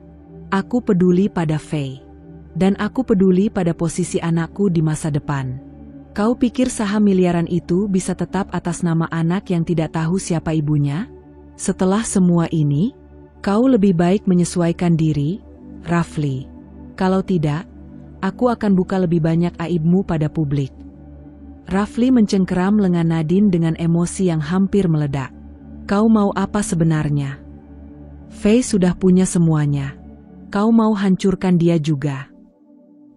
Aku peduli pada Fei. Dan aku peduli pada posisi anakku di masa depan. Kau pikir saham miliaran itu bisa tetap atas nama anak yang tidak tahu siapa ibunya? Setelah semua ini, kau lebih baik menyesuaikan diri, Rafli. Kalau tidak, aku akan buka lebih banyak aibmu pada publik. Rafli mencengkeram lengan Nadine dengan emosi yang hampir meledak. Kau mau apa sebenarnya? Fei sudah punya semuanya. Kau mau hancurkan dia juga.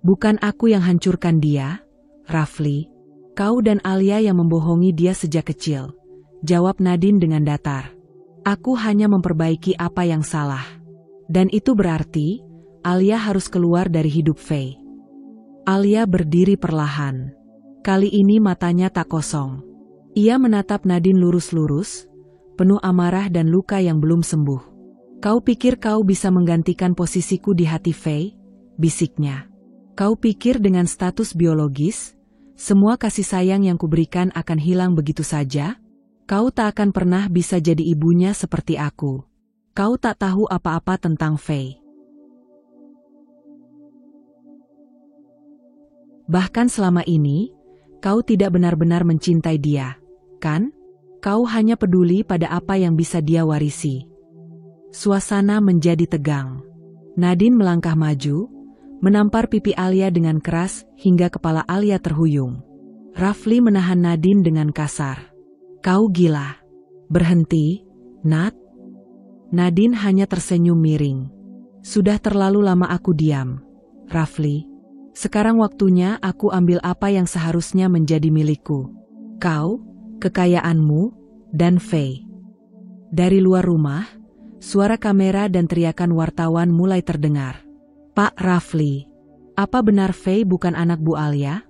Bukan aku yang hancurkan dia, Rafli. Kau dan Alia yang membohongi dia sejak kecil, jawab Nadine dengan datar. Aku hanya memperbaiki apa yang salah. Dan itu berarti, Alia harus keluar dari hidup Fei. Alia berdiri perlahan. Kali ini matanya tak kosong. Ia menatap Nadine lurus-lurus, penuh amarah dan luka yang belum sembuh. Kau pikir kau bisa menggantikan posisiku di hati Fei? Bisiknya. Kau pikir dengan status biologis, semua kasih sayang yang kuberikan akan hilang begitu saja? Kau tak akan pernah bisa jadi ibunya seperti aku. Kau tak tahu apa-apa tentang Fei. Bahkan selama ini, kau tidak benar-benar mencintai dia, kan? Kau hanya peduli pada apa yang bisa dia warisi. Suasana menjadi tegang. Nadine melangkah maju, menampar pipi Alia dengan keras hingga kepala Alia terhuyung. Rafli menahan Nadine dengan kasar. Kau gila. Berhenti, Nat. Nadine hanya tersenyum miring. Sudah terlalu lama aku diam, Rafli. Sekarang waktunya aku ambil apa yang seharusnya menjadi milikku. Kau, kekayaanmu, dan Faye. Dari luar rumah, suara kamera dan teriakan wartawan mulai terdengar. Pak Rafli, apa benar Faye bukan anak Bu Alia?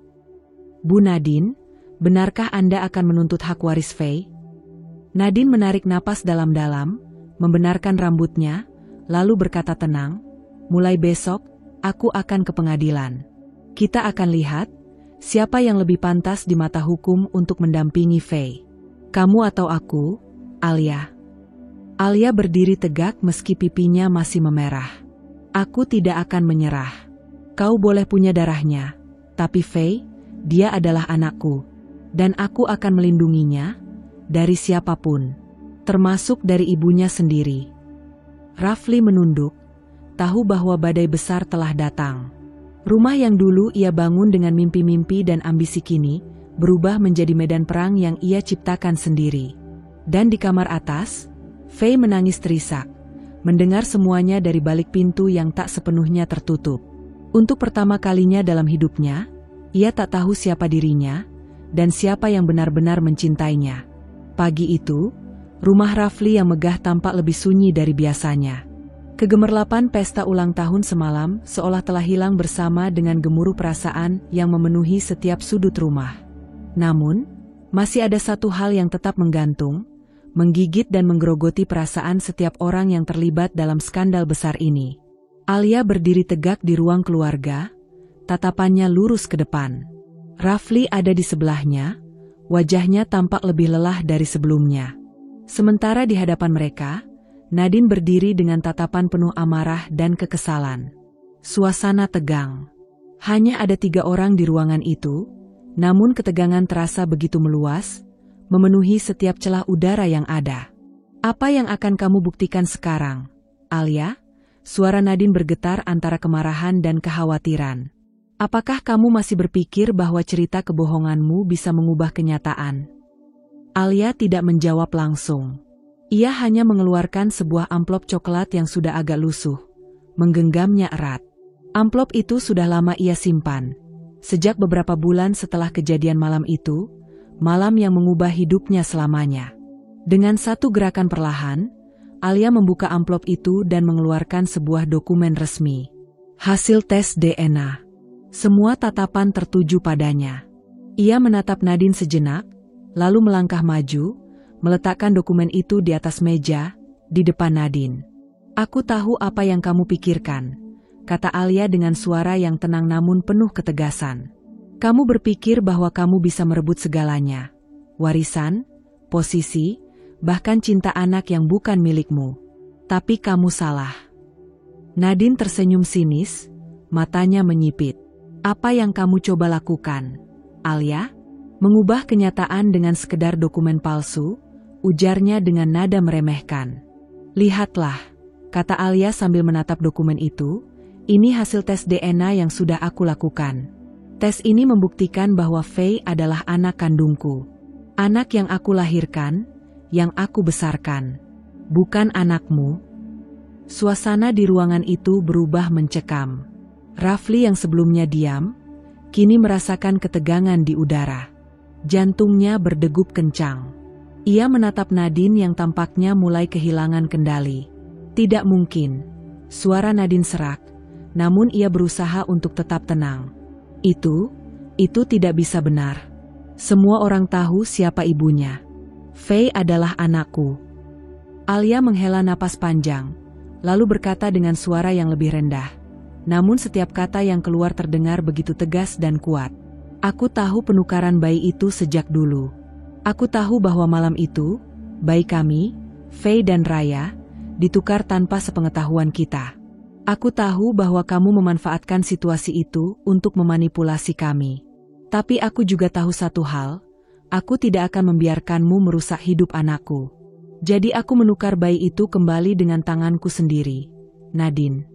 Bu Nadine, benarkah Anda akan menuntut hak waris Faye? Nadine menarik napas dalam-dalam, membenarkan rambutnya, lalu berkata tenang, mulai besok, aku akan ke pengadilan. Kita akan lihat, siapa yang lebih pantas di mata hukum untuk mendampingi Faye. Kamu atau aku, Alia? Alia berdiri tegak meski pipinya masih memerah. Aku tidak akan menyerah. Kau boleh punya darahnya, tapi Faye, dia adalah anakku. Dan aku akan melindunginya, dari siapapun. Termasuk dari ibunya sendiri. Rafli menunduk, tahu bahwa badai besar telah datang. Rumah yang dulu ia bangun dengan mimpi-mimpi dan ambisi kini, berubah menjadi medan perang yang ia ciptakan sendiri. Dan di kamar atas, Faye menangis terisak, mendengar semuanya dari balik pintu yang tak sepenuhnya tertutup. Untuk pertama kalinya dalam hidupnya, ia tak tahu siapa dirinya, dan siapa yang benar-benar mencintainya. Pagi itu, rumah Rafli yang megah tampak lebih sunyi dari biasanya. Kegemerlapan pesta ulang tahun semalam seolah telah hilang bersama dengan gemuruh perasaan yang memenuhi setiap sudut rumah. Namun, masih ada satu hal yang tetap menggantung, menggigit dan menggerogoti perasaan setiap orang yang terlibat dalam skandal besar ini. Alia berdiri tegak di ruang keluarga, tatapannya lurus ke depan. Rafli ada di sebelahnya, wajahnya tampak lebih lelah dari sebelumnya. Sementara di hadapan mereka, Nadine berdiri dengan tatapan penuh amarah dan kekesalan. Suasana tegang. Hanya ada 3 orang di ruangan itu, namun ketegangan terasa begitu meluas, memenuhi setiap celah udara yang ada. Apa yang akan kamu buktikan sekarang, Alia? Suara Nadine bergetar antara kemarahan dan kekhawatiran. Apakah kamu masih berpikir bahwa cerita kebohonganmu bisa mengubah kenyataan? Alia tidak menjawab langsung. Ia hanya mengeluarkan sebuah amplop coklat yang sudah agak lusuh, menggenggamnya erat. Amplop itu sudah lama ia simpan, sejak beberapa bulan setelah kejadian malam itu, malam yang mengubah hidupnya selamanya. Dengan satu gerakan perlahan, Alia membuka amplop itu dan mengeluarkan sebuah dokumen resmi. Hasil tes DNA. Semua tatapan tertuju padanya. Ia menatap Nadine sejenak, lalu melangkah maju, meletakkan dokumen itu di atas meja, di depan Nadine. Aku tahu apa yang kamu pikirkan, kata Alia dengan suara yang tenang namun penuh ketegasan. Kamu berpikir bahwa kamu bisa merebut segalanya. Warisan, posisi, bahkan cinta anak yang bukan milikmu. Tapi kamu salah. Nadine tersenyum sinis, matanya menyipit. Apa yang kamu coba lakukan, Alia? Mengubah kenyataan dengan sekedar dokumen palsu? Ujarnya dengan nada meremehkan. Lihatlah, kata Alia sambil menatap dokumen itu, ini hasil tes DNA yang sudah aku lakukan. Tes ini membuktikan bahwa Faye adalah anak kandungku. Anak yang aku lahirkan, yang aku besarkan. Bukan anakmu. Suasana di ruangan itu berubah mencekam. Rafli yang sebelumnya diam, kini merasakan ketegangan di udara. Jantungnya berdegup kencang. Ia menatap Nadine yang tampaknya mulai kehilangan kendali. Tidak mungkin. Suara Nadine serak, namun ia berusaha untuk tetap tenang. Itu tidak bisa benar. Semua orang tahu siapa ibunya. Faye adalah anakku. Alia menghela napas panjang, lalu berkata dengan suara yang lebih rendah. Namun setiap kata yang keluar terdengar begitu tegas dan kuat. Aku tahu penukaran bayi itu sejak dulu. Aku tahu bahwa malam itu, bayi kami, Faye dan Raya, ditukar tanpa sepengetahuan kita. Aku tahu bahwa kamu memanfaatkan situasi itu untuk memanipulasi kami. Tapi aku juga tahu satu hal, aku tidak akan membiarkanmu merusak hidup anakku. Jadi aku menukar bayi itu kembali dengan tanganku sendiri. Nadine.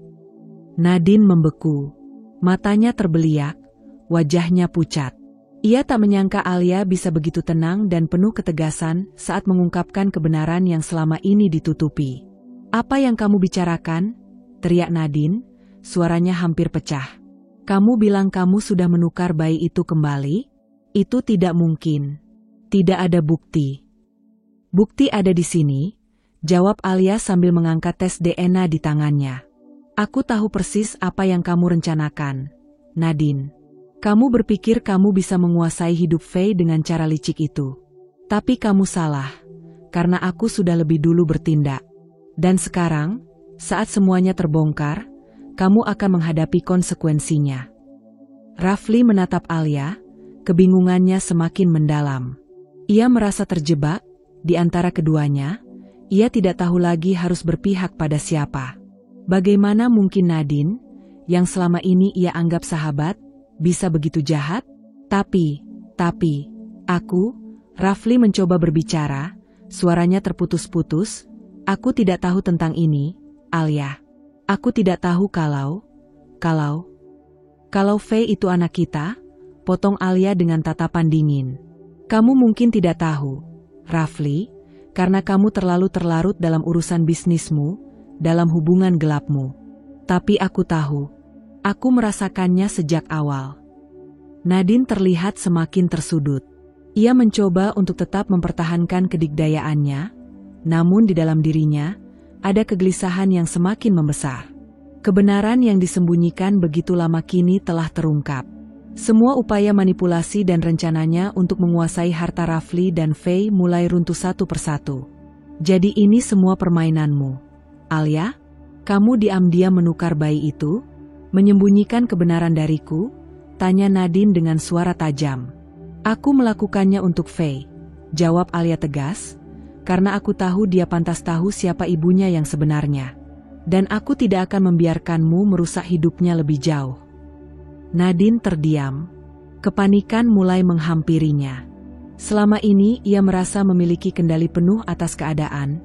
Nadine membeku. Matanya terbeliak, wajahnya pucat. Ia tak menyangka Alia bisa begitu tenang dan penuh ketegasan saat mengungkapkan kebenaran yang selama ini ditutupi. Apa yang kamu bicarakan? Teriak Nadine, suaranya hampir pecah. Kamu bilang kamu sudah menukar bayi itu kembali? Itu tidak mungkin. Tidak ada bukti. Bukti ada di sini, jawab Alia sambil mengangkat tes DNA di tangannya. Aku tahu persis apa yang kamu rencanakan, Nadine. Kamu berpikir kamu bisa menguasai hidup Faye dengan cara licik itu. Tapi kamu salah, karena aku sudah lebih dulu bertindak. Dan sekarang, saat semuanya terbongkar, kamu akan menghadapi konsekuensinya. Rafli menatap Alia, kebingungannya semakin mendalam. Ia merasa terjebak di antara keduanya. Ia tidak tahu lagi harus berpihak pada siapa. Bagaimana mungkin Nadine, yang selama ini ia anggap sahabat, bisa begitu jahat? Tapi, aku, Rafli mencoba berbicara, suaranya terputus-putus. Aku tidak tahu tentang ini, Alia. Aku tidak tahu kalau Faye itu anak kita, potong Alia dengan tatapan dingin. Kamu mungkin tidak tahu, Rafli, karena kamu terlalu terlarut dalam urusan bisnismu, dalam hubungan gelapmu. Tapi aku tahu. Aku merasakannya sejak awal. Nadine terlihat semakin tersudut. Ia mencoba untuk tetap mempertahankan kedikdayaannya, namun di dalam dirinya, ada kegelisahan yang semakin membesar. Kebenaran yang disembunyikan begitu lama kini telah terungkap. Semua upaya manipulasi dan rencananya untuk menguasai harta Rafli dan Faye mulai runtuh satu persatu. Jadi ini semua permainanmu, Alia? Kamu diam-diam menukar bayi itu? Menyembunyikan kebenaran dariku? Tanya Nadine dengan suara tajam. Aku melakukannya untuk Faye, jawab Alia tegas. Karena aku tahu dia pantas tahu siapa ibunya yang sebenarnya. Dan aku tidak akan membiarkanmu merusak hidupnya lebih jauh. Nadine terdiam. Kepanikan mulai menghampirinya. Selama ini ia merasa memiliki kendali penuh atas keadaan,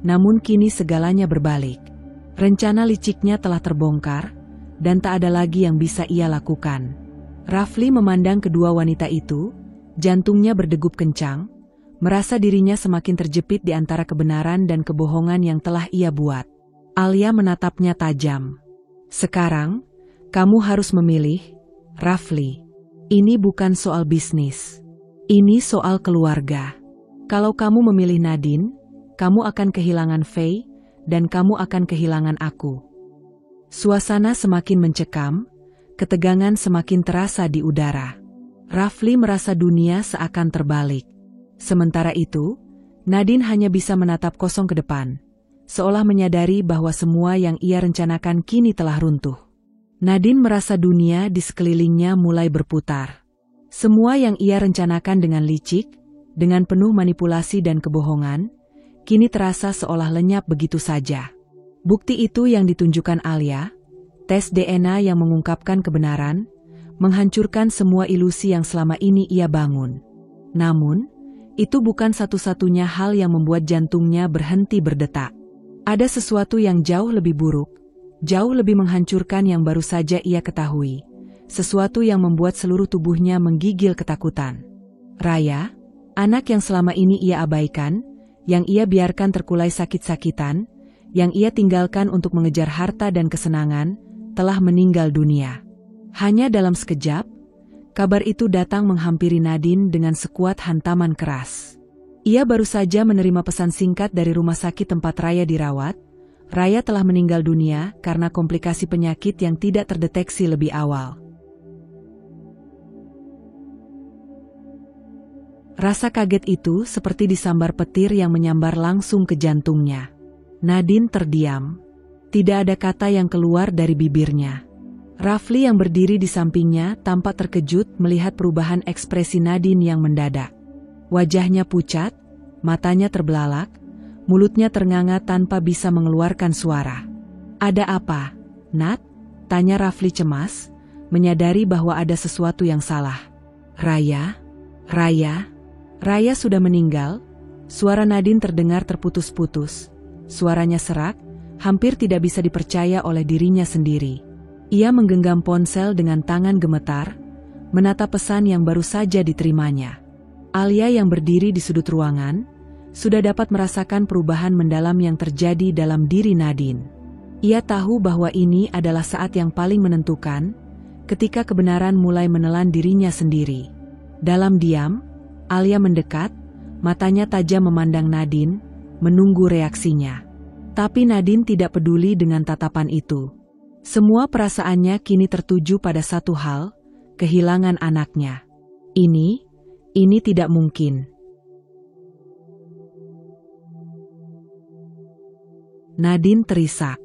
namun kini segalanya berbalik. Rencana liciknya telah terbongkar, dan tak ada lagi yang bisa ia lakukan. Rafli memandang kedua wanita itu, jantungnya berdegup kencang, merasa dirinya semakin terjepit di antara kebenaran dan kebohongan yang telah ia buat. Alia menatapnya tajam. Sekarang, kamu harus memilih, Rafli. Ini bukan soal bisnis. Ini soal keluarga. Kalau kamu memilih Nadine, kamu akan kehilangan Faye, dan kamu akan kehilangan aku. Suasana semakin mencekam, ketegangan semakin terasa di udara. Rafli merasa dunia seakan terbalik. Sementara itu, Nadine hanya bisa menatap kosong ke depan, seolah menyadari bahwa semua yang ia rencanakan kini telah runtuh. Nadine merasa dunia di sekelilingnya mulai berputar. Semua yang ia rencanakan dengan licik, dengan penuh manipulasi dan kebohongan, kini terasa seolah lenyap begitu saja. Bukti itu yang ditunjukkan Alia, tes DNA yang mengungkapkan kebenaran, menghancurkan semua ilusi yang selama ini ia bangun. Namun, itu bukan satu-satunya hal yang membuat jantungnya berhenti berdetak. Ada sesuatu yang jauh lebih buruk, jauh lebih menghancurkan yang baru saja ia ketahui. Sesuatu yang membuat seluruh tubuhnya menggigil ketakutan. Raya, anak yang selama ini ia abaikan, yang ia biarkan terkulai sakit-sakitan, yang ia tinggalkan untuk mengejar harta dan kesenangan, telah meninggal dunia. Hanya dalam sekejap, kabar itu datang menghampiri Nadine dengan sekuat hantaman keras. Ia baru saja menerima pesan singkat dari rumah sakit tempat Raya dirawat. Raya telah meninggal dunia karena komplikasi penyakit yang tidak terdeteksi lebih awal. Rasa kaget itu seperti disambar petir yang menyambar langsung ke jantungnya. Nadine terdiam. Tidak ada kata yang keluar dari bibirnya. Rafli yang berdiri di sampingnya tampak terkejut melihat perubahan ekspresi Nadine yang mendadak. Wajahnya pucat, matanya terbelalak, mulutnya ternganga tanpa bisa mengeluarkan suara. "Ada apa, Nat?" tanya Rafli cemas, menyadari bahwa ada sesuatu yang salah. Raya sudah meninggal." Suara Nadine terdengar terputus-putus. Suaranya serak, hampir tidak bisa dipercaya oleh dirinya sendiri. Ia menggenggam ponsel dengan tangan gemetar, menatap pesan yang baru saja diterimanya. Alia yang berdiri di sudut ruangan, sudah dapat merasakan perubahan mendalam yang terjadi dalam diri Nadine. Ia tahu bahwa ini adalah saat yang paling menentukan, ketika kebenaran mulai menelan dirinya sendiri. Dalam diam, Alia mendekat, matanya tajam memandang Nadine, menunggu reaksinya. Tapi Nadine tidak peduli dengan tatapan itu. Semua perasaannya kini tertuju pada satu hal, kehilangan anaknya. Ini tidak mungkin. Nadine terisak.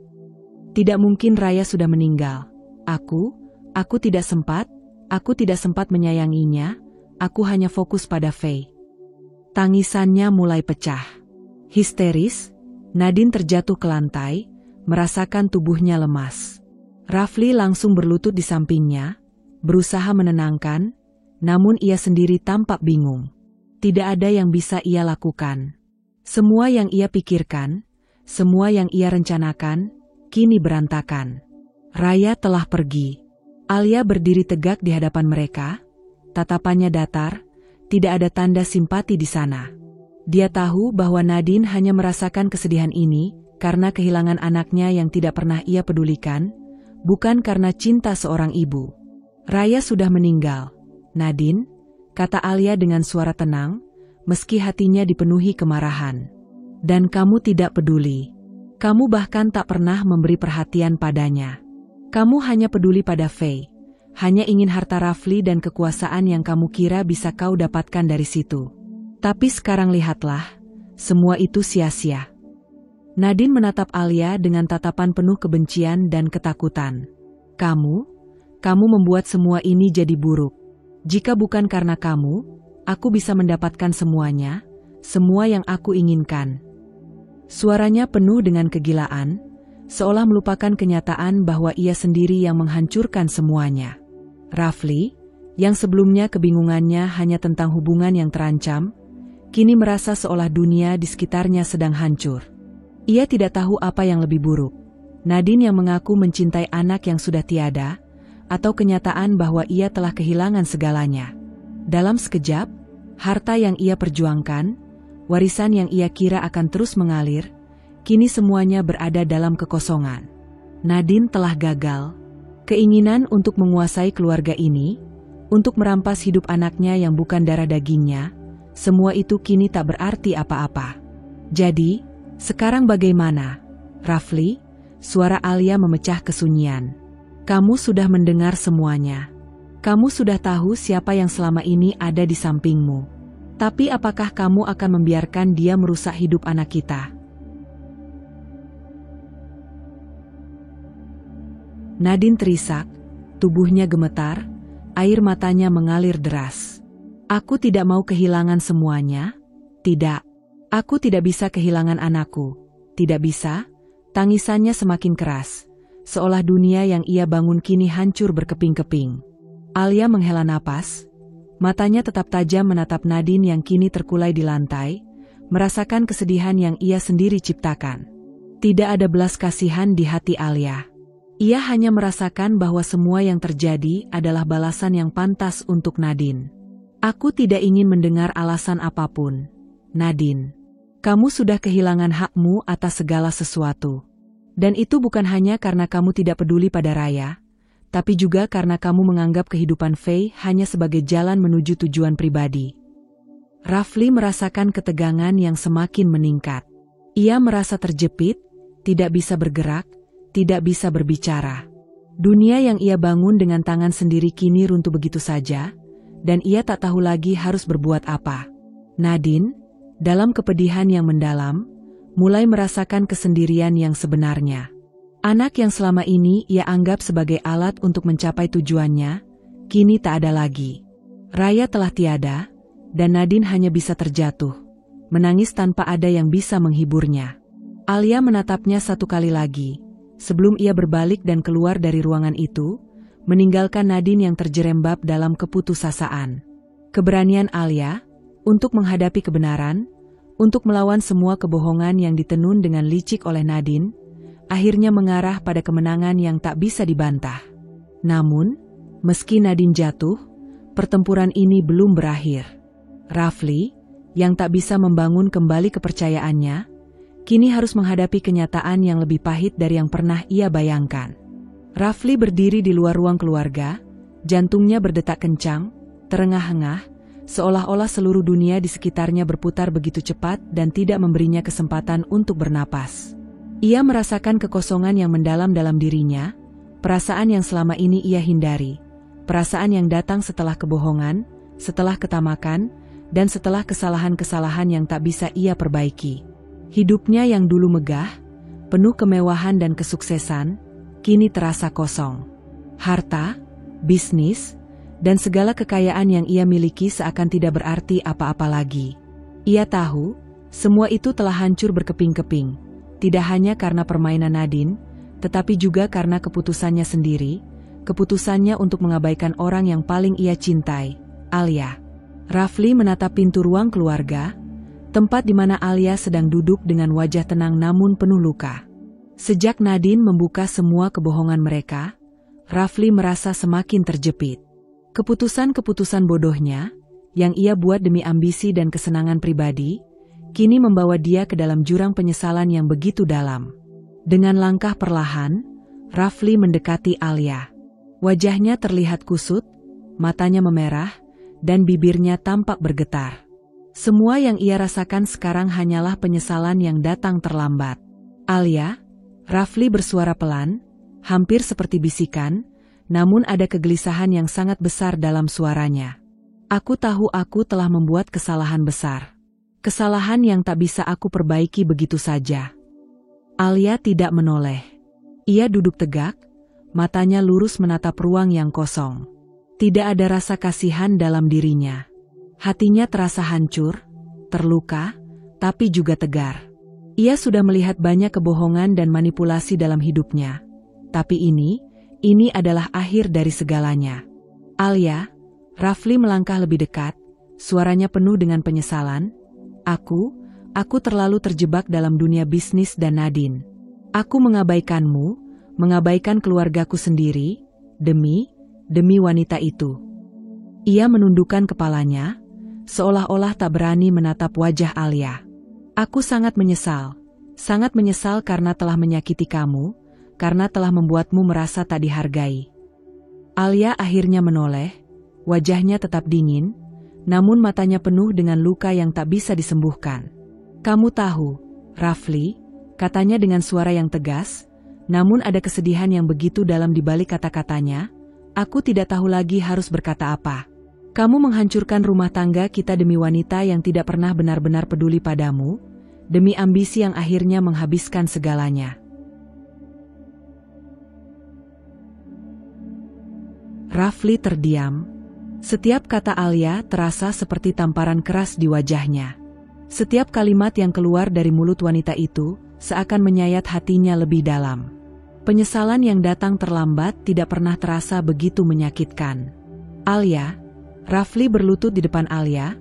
Tidak mungkin Raya sudah meninggal. Aku tidak sempat menyayanginya, aku hanya fokus pada Faye. Tangisannya mulai pecah. Histeris, Nadine terjatuh ke lantai, merasakan tubuhnya lemas. Rafli langsung berlutut di sampingnya, berusaha menenangkan, namun ia sendiri tampak bingung. Tidak ada yang bisa ia lakukan. Semua yang ia pikirkan, semua yang ia rencanakan, kini berantakan. Raya telah pergi. Alia berdiri tegak di hadapan mereka, tatapannya datar, tidak ada tanda simpati di sana. Dia tahu bahwa Nadine hanya merasakan kesedihan ini karena kehilangan anaknya yang tidak pernah ia pedulikan, bukan karena cinta seorang ibu. Raya sudah meninggal. Nadine, kata Alia dengan suara tenang, meski hatinya dipenuhi kemarahan. Dan kamu tidak peduli. Kamu bahkan tak pernah memberi perhatian padanya. Kamu hanya peduli pada Faye. Hanya ingin harta Rafli dan kekuasaan yang kamu kira bisa kau dapatkan dari situ. Tapi sekarang lihatlah, semua itu sia-sia. Nadine menatap Alia dengan tatapan penuh kebencian dan ketakutan. Kamu membuat semua ini jadi buruk. Jika bukan karena kamu, aku bisa mendapatkan semuanya, semua yang aku inginkan. Suaranya penuh dengan kegilaan, seolah melupakan kenyataan bahwa ia sendiri yang menghancurkan semuanya. Rafli, yang sebelumnya kebingungannya hanya tentang hubungan yang terancam, kini merasa seolah dunia di sekitarnya sedang hancur. Ia tidak tahu apa yang lebih buruk. Nadine yang mengaku mencintai anak yang sudah tiada, atau kenyataan bahwa ia telah kehilangan segalanya. Dalam sekejap, harta yang ia perjuangkan, warisan yang ia kira akan terus mengalir, kini semuanya berada dalam kekosongan. Nadine telah gagal. Keinginan untuk menguasai keluarga ini, untuk merampas hidup anaknya yang bukan darah dagingnya, semua itu kini tak berarti apa-apa. Jadi, sekarang bagaimana? Rafli, suara Alia memecah kesunyian. Kamu sudah mendengar semuanya. Kamu sudah tahu siapa yang selama ini ada di sampingmu. Tapi apakah kamu akan membiarkan dia merusak hidup anak kita? Nadine terisak, tubuhnya gemetar, air matanya mengalir deras. Aku tidak mau kehilangan semuanya. Tidak. Aku tidak bisa kehilangan anakku. Tidak bisa. Tangisannya semakin keras, seolah dunia yang ia bangun kini hancur berkeping-keping. Alia menghela napas, matanya tetap tajam menatap Nadine yang kini terkulai di lantai, merasakan kesedihan yang ia sendiri ciptakan. Tidak ada belas kasihan di hati Alia. Ia hanya merasakan bahwa semua yang terjadi adalah balasan yang pantas untuk Nadine. Aku tidak ingin mendengar alasan apapun. Nadine, kamu sudah kehilangan hakmu atas segala sesuatu. Dan itu bukan hanya karena kamu tidak peduli pada Raya, tapi juga karena kamu menganggap kehidupan Faye hanya sebagai jalan menuju tujuan pribadi. Rafli merasakan ketegangan yang semakin meningkat. Ia merasa terjepit, tidak bisa bergerak, tidak bisa berbicara. Dunia yang ia bangun dengan tangan sendiri kini runtuh begitu saja, dan ia tak tahu lagi harus berbuat apa. Nadine, dalam kepedihan yang mendalam, mulai merasakan kesendirian yang sebenarnya. Anak yang selama ini ia anggap sebagai alat untuk mencapai tujuannya, kini tak ada lagi. Raya telah tiada, dan Nadine hanya bisa terjatuh, menangis tanpa ada yang bisa menghiburnya. Alia menatapnya satu kali lagi, sebelum ia berbalik dan keluar dari ruangan itu, meninggalkan Nadine yang terjerembab dalam keputusasaan. Keberanian Alia untuk menghadapi kebenaran, untuk melawan semua kebohongan yang ditenun dengan licik oleh Nadine, akhirnya mengarah pada kemenangan yang tak bisa dibantah. Namun, meski Nadine jatuh, pertempuran ini belum berakhir. Rafli, yang tak bisa membangun kembali kepercayaannya, kini harus menghadapi kenyataan yang lebih pahit dari yang pernah ia bayangkan. Rafli berdiri di luar ruang keluarga, Jantungnya berdetak kencang, terengah-engah, seolah-olah seluruh dunia di sekitarnya berputar begitu cepat dan tidak memberinya kesempatan untuk bernapas. Ia merasakan kekosongan yang mendalam dalam dirinya, perasaan yang selama ini ia hindari, perasaan yang datang setelah kebohongan, setelah ketamakan, dan setelah kesalahan-kesalahan yang tak bisa ia perbaiki. Hidupnya yang dulu megah, penuh kemewahan dan kesuksesan, kini terasa kosong. Harta, bisnis, dan segala kekayaan yang ia miliki seakan tidak berarti apa-apa lagi. Ia tahu, semua itu telah hancur berkeping-keping, tidak hanya karena permainan Nadine, tetapi juga karena keputusannya sendiri, keputusannya untuk mengabaikan orang yang paling ia cintai, Alia. Rafli menatap pintu ruang keluarga, tempat di mana Alia sedang duduk dengan wajah tenang namun penuh luka. Sejak Nadine membuka semua kebohongan mereka, Rafli merasa semakin terjepit. Keputusan-keputusan bodohnya, yang ia buat demi ambisi dan kesenangan pribadi, kini membawa dia ke dalam jurang penyesalan yang begitu dalam. Dengan langkah perlahan, Rafli mendekati Alia. Wajahnya terlihat kusut, matanya memerah, dan bibirnya tampak bergetar. Semua yang ia rasakan sekarang hanyalah penyesalan yang datang terlambat. Alia, Rafli bersuara pelan, hampir seperti bisikan, namun ada kegelisahan yang sangat besar dalam suaranya. Aku tahu aku telah membuat kesalahan besar. Kesalahan yang tak bisa aku perbaiki begitu saja. Alia tidak menoleh. Ia duduk tegak, matanya lurus menatap ruang yang kosong. Tidak ada rasa kasihan dalam dirinya. Hatinya terasa hancur, terluka, tapi juga tegar. Ia sudah melihat banyak kebohongan dan manipulasi dalam hidupnya. Tapi ini adalah akhir dari segalanya. Alia, Rafli melangkah lebih dekat, suaranya penuh dengan penyesalan. Aku terlalu terjebak dalam dunia bisnis dan Nadine. Aku mengabaikanmu, mengabaikan keluargaku sendiri, demi wanita itu. Ia menundukkan kepalanya, seolah-olah tak berani menatap wajah Alia. Aku sangat menyesal karena telah menyakiti kamu, karena telah membuatmu merasa tak dihargai. Alia akhirnya menoleh, wajahnya tetap dingin, namun matanya penuh dengan luka yang tak bisa disembuhkan. Kamu tahu, Rafli, katanya dengan suara yang tegas, namun ada kesedihan yang begitu dalam di balik kata-katanya. Aku tidak tahu lagi harus berkata apa. Kamu menghancurkan rumah tangga kita demi wanita yang tidak pernah benar-benar peduli padamu, demi ambisi yang akhirnya menghabiskan segalanya. Rafli terdiam. Setiap kata Alia terasa seperti tamparan keras di wajahnya. Setiap kalimat yang keluar dari mulut wanita itu seakan menyayat hatinya lebih dalam. Penyesalan yang datang terlambat tidak pernah terasa begitu menyakitkan. Alia, Rafli berlutut di depan Alia,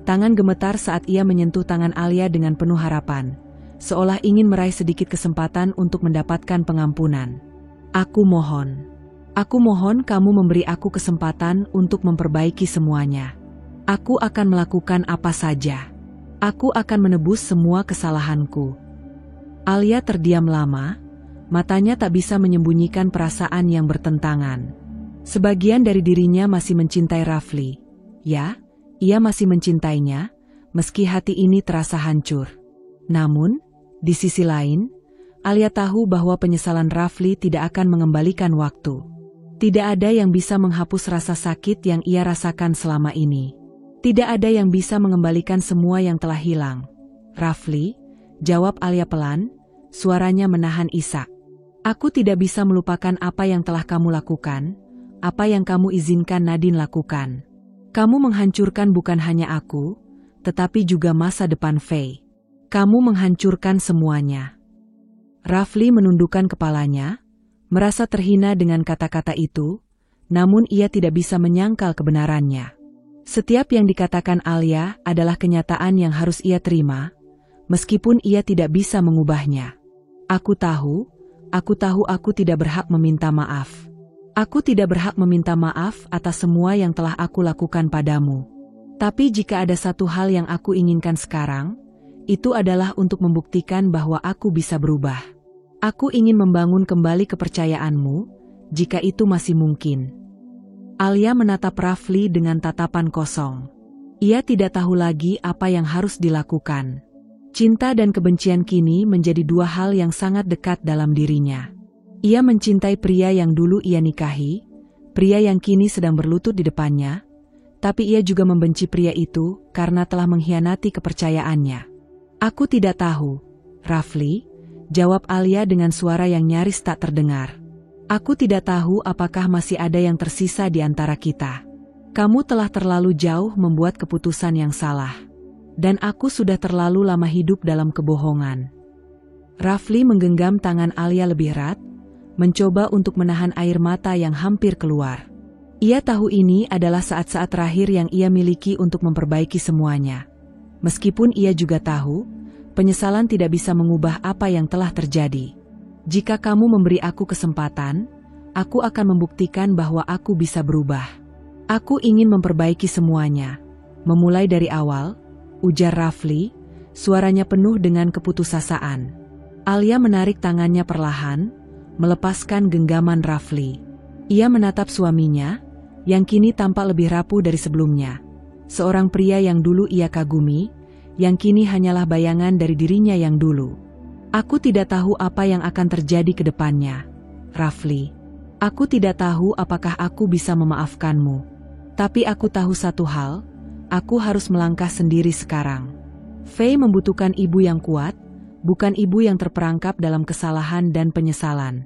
tangan gemetar saat ia menyentuh tangan Alia dengan penuh harapan, seolah ingin meraih sedikit kesempatan untuk mendapatkan pengampunan. Aku mohon kamu memberi aku kesempatan untuk memperbaiki semuanya. Aku akan melakukan apa saja. Aku akan menebus semua kesalahanku. Alia terdiam lama, matanya tak bisa menyembunyikan perasaan yang bertentangan. Sebagian dari dirinya masih mencintai Rafli. Ya, ia masih mencintainya, meski hati ini terasa hancur. Namun, di sisi lain, Alia tahu bahwa penyesalan Rafli tidak akan mengembalikan waktu. Tidak ada yang bisa menghapus rasa sakit yang ia rasakan selama ini. Tidak ada yang bisa mengembalikan semua yang telah hilang. Rafli, jawab Alia pelan, suaranya menahan isak. Aku tidak bisa melupakan apa yang telah kamu lakukan, apa yang kamu izinkan Nadine lakukan. Kamu menghancurkan bukan hanya aku, tetapi juga masa depan Faye. Kamu menghancurkan semuanya. Rafli menundukkan kepalanya, merasa terhina dengan kata-kata itu, namun ia tidak bisa menyangkal kebenarannya. Setiap yang dikatakan Alia adalah kenyataan yang harus ia terima, meskipun ia tidak bisa mengubahnya. Aku tahu aku tidak berhak meminta maaf. Aku tidak berhak meminta maaf atas semua yang telah aku lakukan padamu. Tapi jika ada satu hal yang aku inginkan sekarang, itu adalah untuk membuktikan bahwa aku bisa berubah. Aku ingin membangun kembali kepercayaanmu, jika itu masih mungkin. Alia menatap Rafli dengan tatapan kosong. Ia tidak tahu lagi apa yang harus dilakukan. Cinta dan kebencian kini menjadi dua hal yang sangat dekat dalam dirinya. Ia mencintai pria yang dulu ia nikahi, pria yang kini sedang berlutut di depannya, tapi ia juga membenci pria itu karena telah mengkhianati kepercayaannya. Aku tidak tahu, Rafli, jawab Alia dengan suara yang nyaris tak terdengar. Aku tidak tahu apakah masih ada yang tersisa di antara kita. Kamu telah terlalu jauh membuat keputusan yang salah. Dan aku sudah terlalu lama hidup dalam kebohongan. Rafli menggenggam tangan Alia lebih erat, mencoba untuk menahan air mata yang hampir keluar. Ia tahu ini adalah saat-saat terakhir yang ia miliki untuk memperbaiki semuanya. Meskipun ia juga tahu, penyesalan tidak bisa mengubah apa yang telah terjadi. Jika kamu memberi aku kesempatan, aku akan membuktikan bahwa aku bisa berubah. Aku ingin memperbaiki semuanya, memulai dari awal, ujar Rafli, suaranya penuh dengan keputusasaan. Alia menarik tangannya perlahan, melepaskan genggaman Rafli. Ia menatap suaminya, yang kini tampak lebih rapuh dari sebelumnya. Seorang pria yang dulu ia kagumi, yang kini hanyalah bayangan dari dirinya yang dulu. Aku tidak tahu apa yang akan terjadi ke depannya, Rafli. Aku tidak tahu apakah aku bisa memaafkanmu. Tapi aku tahu satu hal, aku harus melangkah sendiri sekarang. Fei membutuhkan ibu yang kuat, bukan ibu yang terperangkap dalam kesalahan dan penyesalan.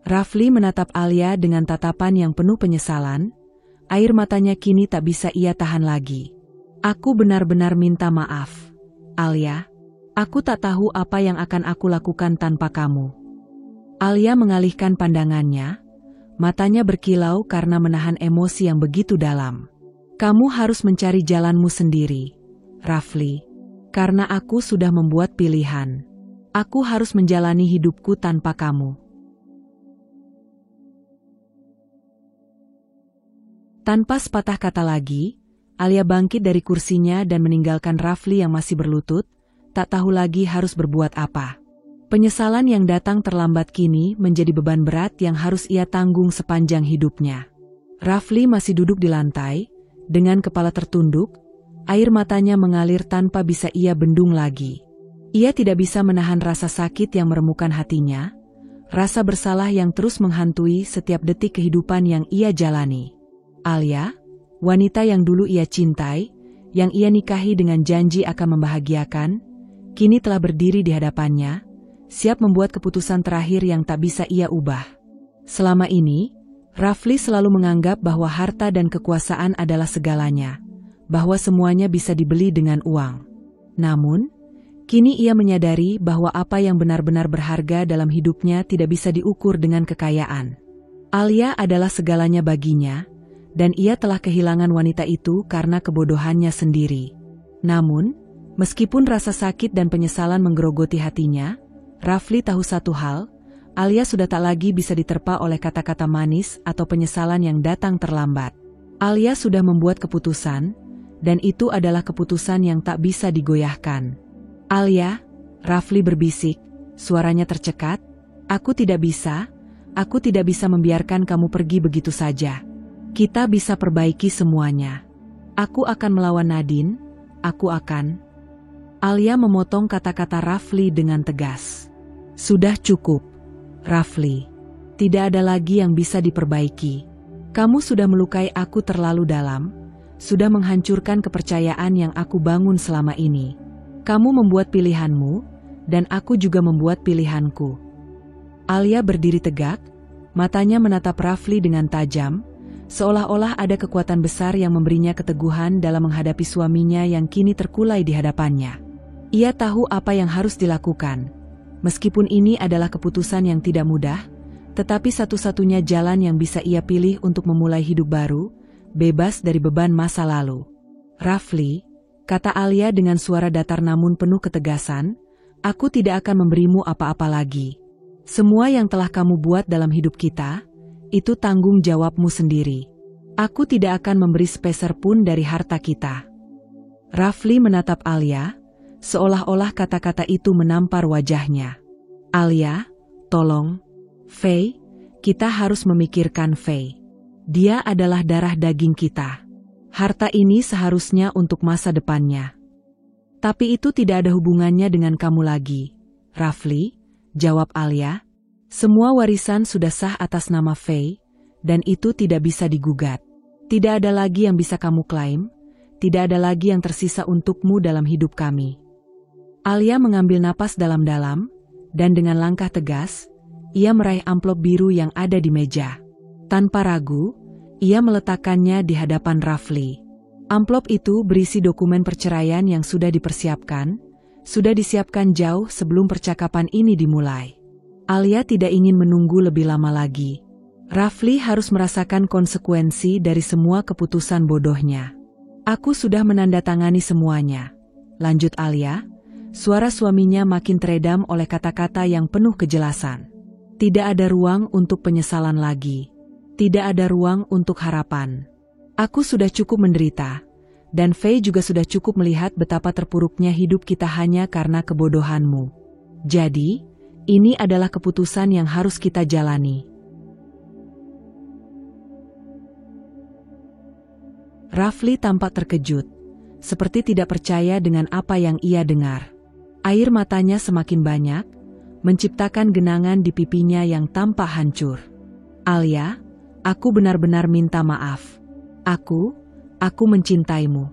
Rafli menatap Alia dengan tatapan yang penuh penyesalan, air matanya kini tak bisa ia tahan lagi. Aku benar-benar minta maaf, Alia. Aku tak tahu apa yang akan aku lakukan tanpa kamu. Alia mengalihkan pandangannya, matanya berkilau karena menahan emosi yang begitu dalam. Kamu harus mencari jalanmu sendiri, Rafli. Karena aku sudah membuat pilihan. Aku harus menjalani hidupku tanpa kamu. Tanpa sepatah kata lagi, Alia bangkit dari kursinya dan meninggalkan Rafli yang masih berlutut, tak tahu lagi harus berbuat apa. Penyesalan yang datang terlambat kini menjadi beban berat yang harus ia tanggung sepanjang hidupnya. Rafli masih duduk di lantai, dengan kepala tertunduk, air matanya mengalir tanpa bisa ia bendung lagi. Ia tidak bisa menahan rasa sakit yang meremukkan hatinya, rasa bersalah yang terus menghantui setiap detik kehidupan yang ia jalani. Alia, wanita yang dulu ia cintai, yang ia nikahi dengan janji akan membahagiakan, kini telah berdiri di hadapannya, siap membuat keputusan terakhir yang tak bisa ia ubah. Selama ini, Rafli selalu menganggap bahwa harta dan kekuasaan adalah segalanya, bahwa semuanya bisa dibeli dengan uang. Namun, kini ia menyadari bahwa apa yang benar-benar berharga dalam hidupnya tidak bisa diukur dengan kekayaan. Alia adalah segalanya baginya, dan ia telah kehilangan wanita itu karena kebodohannya sendiri. Namun, meskipun rasa sakit dan penyesalan menggerogoti hatinya, Rafli tahu satu hal, Alia sudah tak lagi bisa diterpa oleh kata-kata manis atau penyesalan yang datang terlambat. Alia sudah membuat keputusan, dan itu adalah keputusan yang tak bisa digoyahkan. Alia, Rafli berbisik, suaranya tercekat, aku tidak bisa membiarkan kamu pergi begitu saja. Kita bisa perbaiki semuanya. Aku akan melawan Nadine, aku akan. Alia memotong kata-kata Rafli dengan tegas. Sudah cukup. Rafli, tidak ada lagi yang bisa diperbaiki. Kamu sudah melukai aku terlalu dalam, sudah menghancurkan kepercayaan yang aku bangun selama ini. Kamu membuat pilihanmu, dan aku juga membuat pilihanku. Alia berdiri tegak, matanya menatap Rafli dengan tajam, seolah-olah ada kekuatan besar yang memberinya keteguhan dalam menghadapi suaminya yang kini terkulai di hadapannya. Ia tahu apa yang harus dilakukan. Meskipun ini adalah keputusan yang tidak mudah, tetapi satu-satunya jalan yang bisa ia pilih untuk memulai hidup baru, bebas dari beban masa lalu. Rafli, kata Alia dengan suara datar namun penuh ketegasan, aku tidak akan memberimu apa-apa lagi. Semua yang telah kamu buat dalam hidup kita, itu tanggung jawabmu sendiri. Aku tidak akan memberi sepeser pun dari harta kita. Rafli menatap Alia, seolah-olah kata-kata itu menampar wajahnya. Alia, tolong. Fei, kita harus memikirkan Fei. Dia adalah darah daging kita. Harta ini seharusnya untuk masa depannya. Tapi itu tidak ada hubungannya dengan kamu lagi, Rafli, jawab Alia. Semua warisan sudah sah atas nama Faye, dan itu tidak bisa digugat. Tidak ada lagi yang bisa kamu klaim, tidak ada lagi yang tersisa untukmu dalam hidup kami. Alia mengambil napas dalam-dalam, dan dengan langkah tegas, ia meraih amplop biru yang ada di meja. Tanpa ragu, ia meletakkannya di hadapan Rafli. Amplop itu berisi dokumen perceraian yang sudah disiapkan jauh sebelum percakapan ini dimulai. Alia tidak ingin menunggu lebih lama lagi. Rafli harus merasakan konsekuensi dari semua keputusan bodohnya. Aku sudah menandatangani semuanya, lanjut Alia. Suara suaminya makin teredam oleh kata-kata yang penuh kejelasan. Tidak ada ruang untuk penyesalan lagi. Tidak ada ruang untuk harapan. Aku sudah cukup menderita, dan Faye juga sudah cukup melihat betapa terpuruknya hidup kita hanya karena kebodohanmu. Jadi, ini adalah keputusan yang harus kita jalani. Rafli tampak terkejut, seperti tidak percaya dengan apa yang ia dengar. Air matanya semakin banyak, menciptakan genangan di pipinya yang tampak hancur. Alia, aku benar-benar minta maaf. Aku mencintaimu.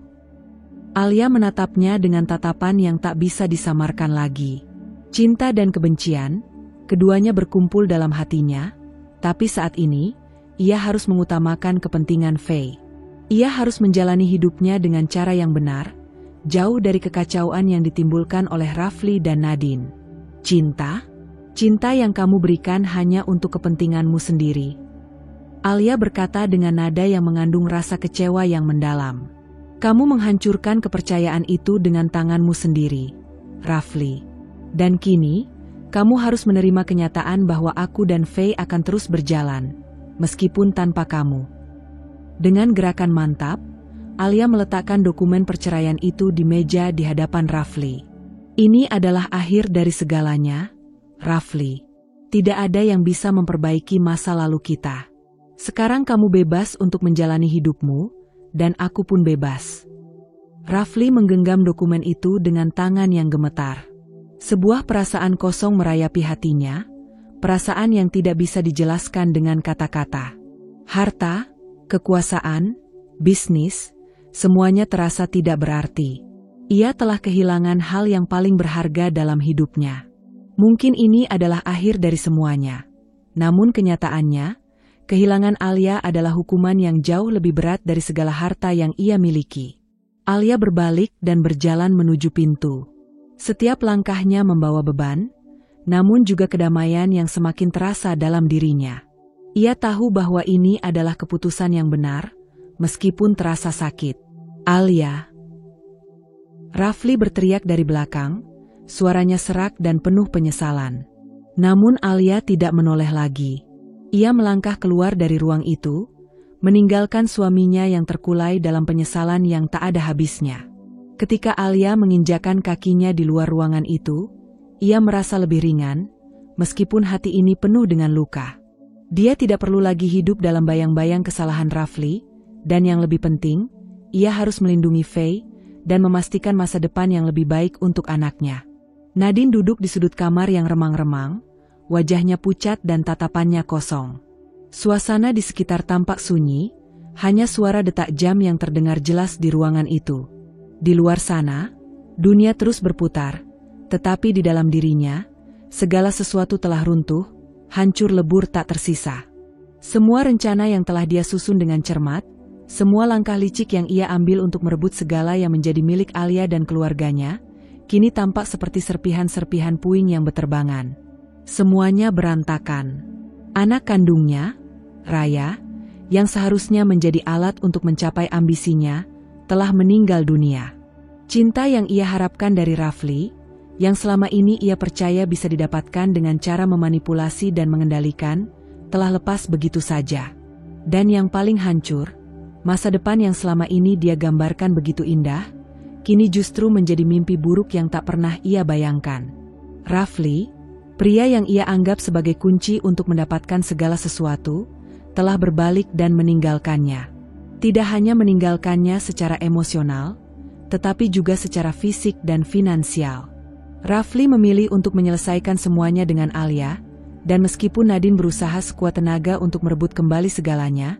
Alia menatapnya dengan tatapan yang tak bisa disamarkan lagi. Cinta dan kebencian, keduanya berkumpul dalam hatinya, tapi saat ini, ia harus mengutamakan kepentingan Faye. Ia harus menjalani hidupnya dengan cara yang benar, jauh dari kekacauan yang ditimbulkan oleh Rafli dan Nadine. Cinta? Cinta yang kamu berikan hanya untuk kepentinganmu sendiri. Alia berkata dengan nada yang mengandung rasa kecewa yang mendalam. Kamu menghancurkan kepercayaan itu dengan tanganmu sendiri, Rafli. Dan kini, kamu harus menerima kenyataan bahwa aku dan Faye akan terus berjalan, meskipun tanpa kamu. Dengan gerakan mantap, Alia meletakkan dokumen perceraian itu di meja di hadapan Rafli. Ini adalah akhir dari segalanya, Rafli. Tidak ada yang bisa memperbaiki masa lalu kita. Sekarang kamu bebas untuk menjalani hidupmu, dan aku pun bebas. Rafli menggenggam dokumen itu dengan tangan yang gemetar. Sebuah perasaan kosong merayapi hatinya, perasaan yang tidak bisa dijelaskan dengan kata-kata. Harta, kekuasaan, bisnis, semuanya terasa tidak berarti. Ia telah kehilangan hal yang paling berharga dalam hidupnya. Mungkin ini adalah akhir dari semuanya. Namun kenyataannya, kehilangan Alia adalah hukuman yang jauh lebih berat dari segala harta yang ia miliki. Alia berbalik dan berjalan menuju pintu. Setiap langkahnya membawa beban, namun juga kedamaian yang semakin terasa dalam dirinya. Ia tahu bahwa ini adalah keputusan yang benar, meskipun terasa sakit. Alia. Rafli berteriak dari belakang, suaranya serak dan penuh penyesalan. Namun Alia tidak menoleh lagi. Ia melangkah keluar dari ruang itu, meninggalkan suaminya yang terkulai dalam penyesalan yang tak ada habisnya. Ketika Alia menginjakan kakinya di luar ruangan itu, ia merasa lebih ringan, meskipun hati ini penuh dengan luka. Dia tidak perlu lagi hidup dalam bayang-bayang kesalahan Rafli, dan yang lebih penting, ia harus melindungi Faye, dan memastikan masa depan yang lebih baik untuk anaknya. Nadine duduk di sudut kamar yang remang-remang, wajahnya pucat dan tatapannya kosong. Suasana di sekitar tampak sunyi, hanya suara detak jam yang terdengar jelas di ruangan itu. Di luar sana, dunia terus berputar, tetapi di dalam dirinya, segala sesuatu telah runtuh, hancur lebur tak tersisa. Semua rencana yang telah dia susun dengan cermat, semua langkah licik yang ia ambil untuk merebut segala yang menjadi milik Alia dan keluarganya, kini tampak seperti serpihan-serpihan puing yang beterbangan. Semuanya berantakan. Anak kandungnya, Raya, yang seharusnya menjadi alat untuk mencapai ambisinya, telah meninggal dunia. Cinta yang ia harapkan dari Rafli, yang selama ini ia percaya bisa didapatkan dengan cara memanipulasi dan mengendalikan, telah lepas begitu saja. Dan yang paling hancur, masa depan yang selama ini dia gambarkan begitu indah, kini justru menjadi mimpi buruk yang tak pernah ia bayangkan. Rafli, pria yang ia anggap sebagai kunci untuk mendapatkan segala sesuatu, telah berbalik dan meninggalkannya. Tidak hanya meninggalkannya secara emosional, tetapi juga secara fisik dan finansial. Rafli memilih untuk menyelesaikan semuanya dengan Alia, dan meskipun Nadine berusaha sekuat tenaga untuk merebut kembali segalanya,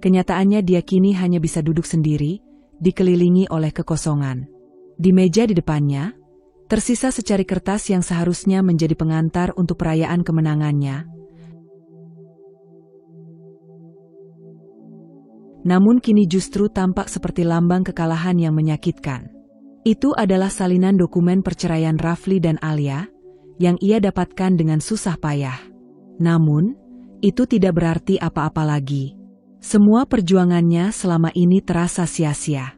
kenyataannya dia kini hanya bisa duduk sendiri, dikelilingi oleh kekosongan. Di meja di depannya, tersisa secari kertas yang seharusnya menjadi pengantar untuk perayaan kemenangannya. Namun kini justru tampak seperti lambang kekalahan yang menyakitkan. Itu adalah salinan dokumen perceraian Rafli dan Alia, yang ia dapatkan dengan susah payah. Namun, itu tidak berarti apa-apa lagi. Semua perjuangannya selama ini terasa sia-sia.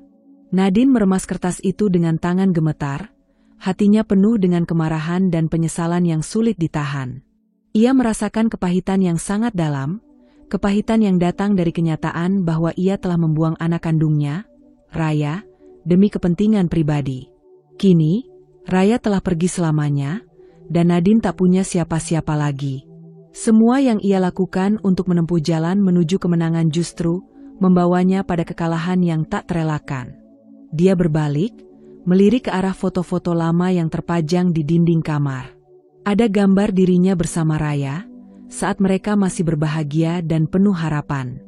Nadine meremas kertas itu dengan tangan gemetar, hatinya penuh dengan kemarahan dan penyesalan yang sulit ditahan. Ia merasakan kepahitan yang sangat dalam, kepahitan yang datang dari kenyataan bahwa ia telah membuang anak kandungnya, Raya, demi kepentingan pribadi. Kini, Raya telah pergi selamanya, dan Nadine tak punya siapa-siapa lagi. Semua yang ia lakukan untuk menempuh jalan menuju kemenangan justru membawanya pada kekalahan yang tak terelakkan. Dia berbalik, melirik ke arah foto-foto lama yang terpajang di dinding kamar. Ada gambar dirinya bersama Raya, saat mereka masih berbahagia dan penuh harapan.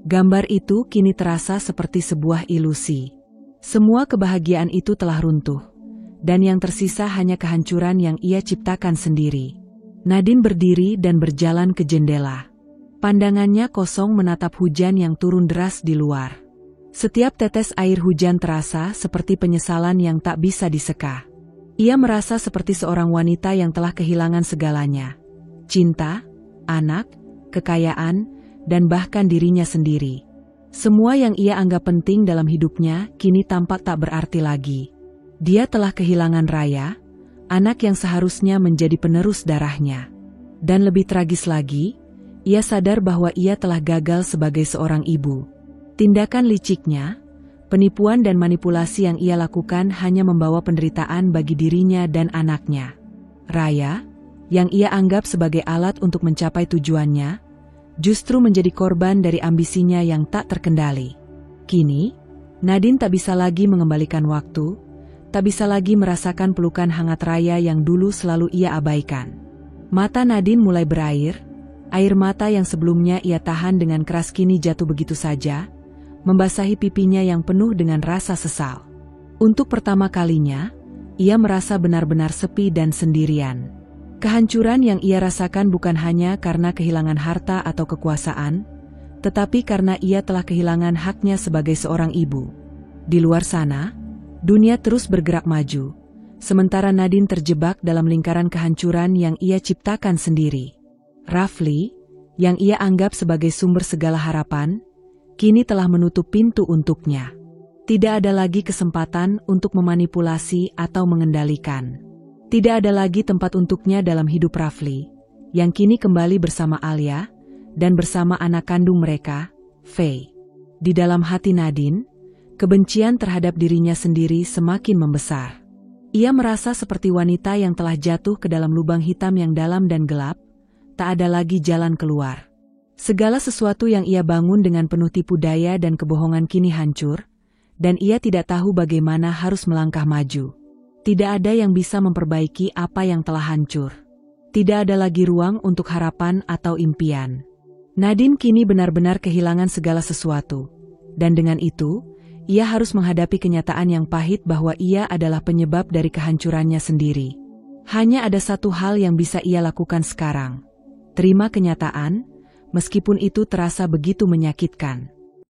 Gambar itu kini terasa seperti sebuah ilusi. Semua kebahagiaan itu telah runtuh, dan yang tersisa hanya kehancuran yang ia ciptakan sendiri. Nadine berdiri dan berjalan ke jendela. Pandangannya kosong menatap hujan yang turun deras di luar. Setiap tetes air hujan terasa seperti penyesalan yang tak bisa diseka. Ia merasa seperti seorang wanita yang telah kehilangan segalanya. Cinta, anak, kekayaan, dan bahkan dirinya sendiri. Semua yang ia anggap penting dalam hidupnya kini tampak tak berarti lagi. Dia telah kehilangan Raya, anak yang seharusnya menjadi penerus darahnya. Dan lebih tragis lagi, ia sadar bahwa ia telah gagal sebagai seorang ibu. Tindakan liciknya, penipuan dan manipulasi yang ia lakukan hanya membawa penderitaan bagi dirinya dan anaknya. Raya, yang ia anggap sebagai alat untuk mencapai tujuannya, justru menjadi korban dari ambisinya yang tak terkendali. Kini, Nadine tak bisa lagi mengembalikan waktu, tak bisa lagi merasakan pelukan hangat Raya yang dulu selalu ia abaikan. Mata Nadine mulai berair, air mata yang sebelumnya ia tahan dengan keras kini jatuh begitu saja, membasahi pipinya yang penuh dengan rasa sesal. Untuk pertama kalinya, ia merasa benar-benar sepi dan sendirian. Kehancuran yang ia rasakan bukan hanya karena kehilangan harta atau kekuasaan, tetapi karena ia telah kehilangan haknya sebagai seorang ibu. Di luar sana, dunia terus bergerak maju, sementara Nadine terjebak dalam lingkaran kehancuran yang ia ciptakan sendiri. Rafli, yang ia anggap sebagai sumber segala harapan, kini telah menutup pintu untuknya. Tidak ada lagi kesempatan untuk memanipulasi atau mengendalikan. Tidak ada lagi tempat untuknya dalam hidup Rafli, yang kini kembali bersama Alia, dan bersama anak kandung mereka, Faye. Di dalam hati Nadine, kebencian terhadap dirinya sendiri semakin membesar. Ia merasa seperti wanita yang telah jatuh ke dalam lubang hitam yang dalam dan gelap, tak ada lagi jalan keluar. Segala sesuatu yang ia bangun dengan penuh tipu daya dan kebohongan kini hancur, dan ia tidak tahu bagaimana harus melangkah maju. Tidak ada yang bisa memperbaiki apa yang telah hancur. Tidak ada lagi ruang untuk harapan atau impian. Nadine kini benar-benar kehilangan segala sesuatu. Dan dengan itu, ia harus menghadapi kenyataan yang pahit bahwa ia adalah penyebab dari kehancurannya sendiri. Hanya ada satu hal yang bisa ia lakukan sekarang. Terima kenyataan, meskipun itu terasa begitu menyakitkan.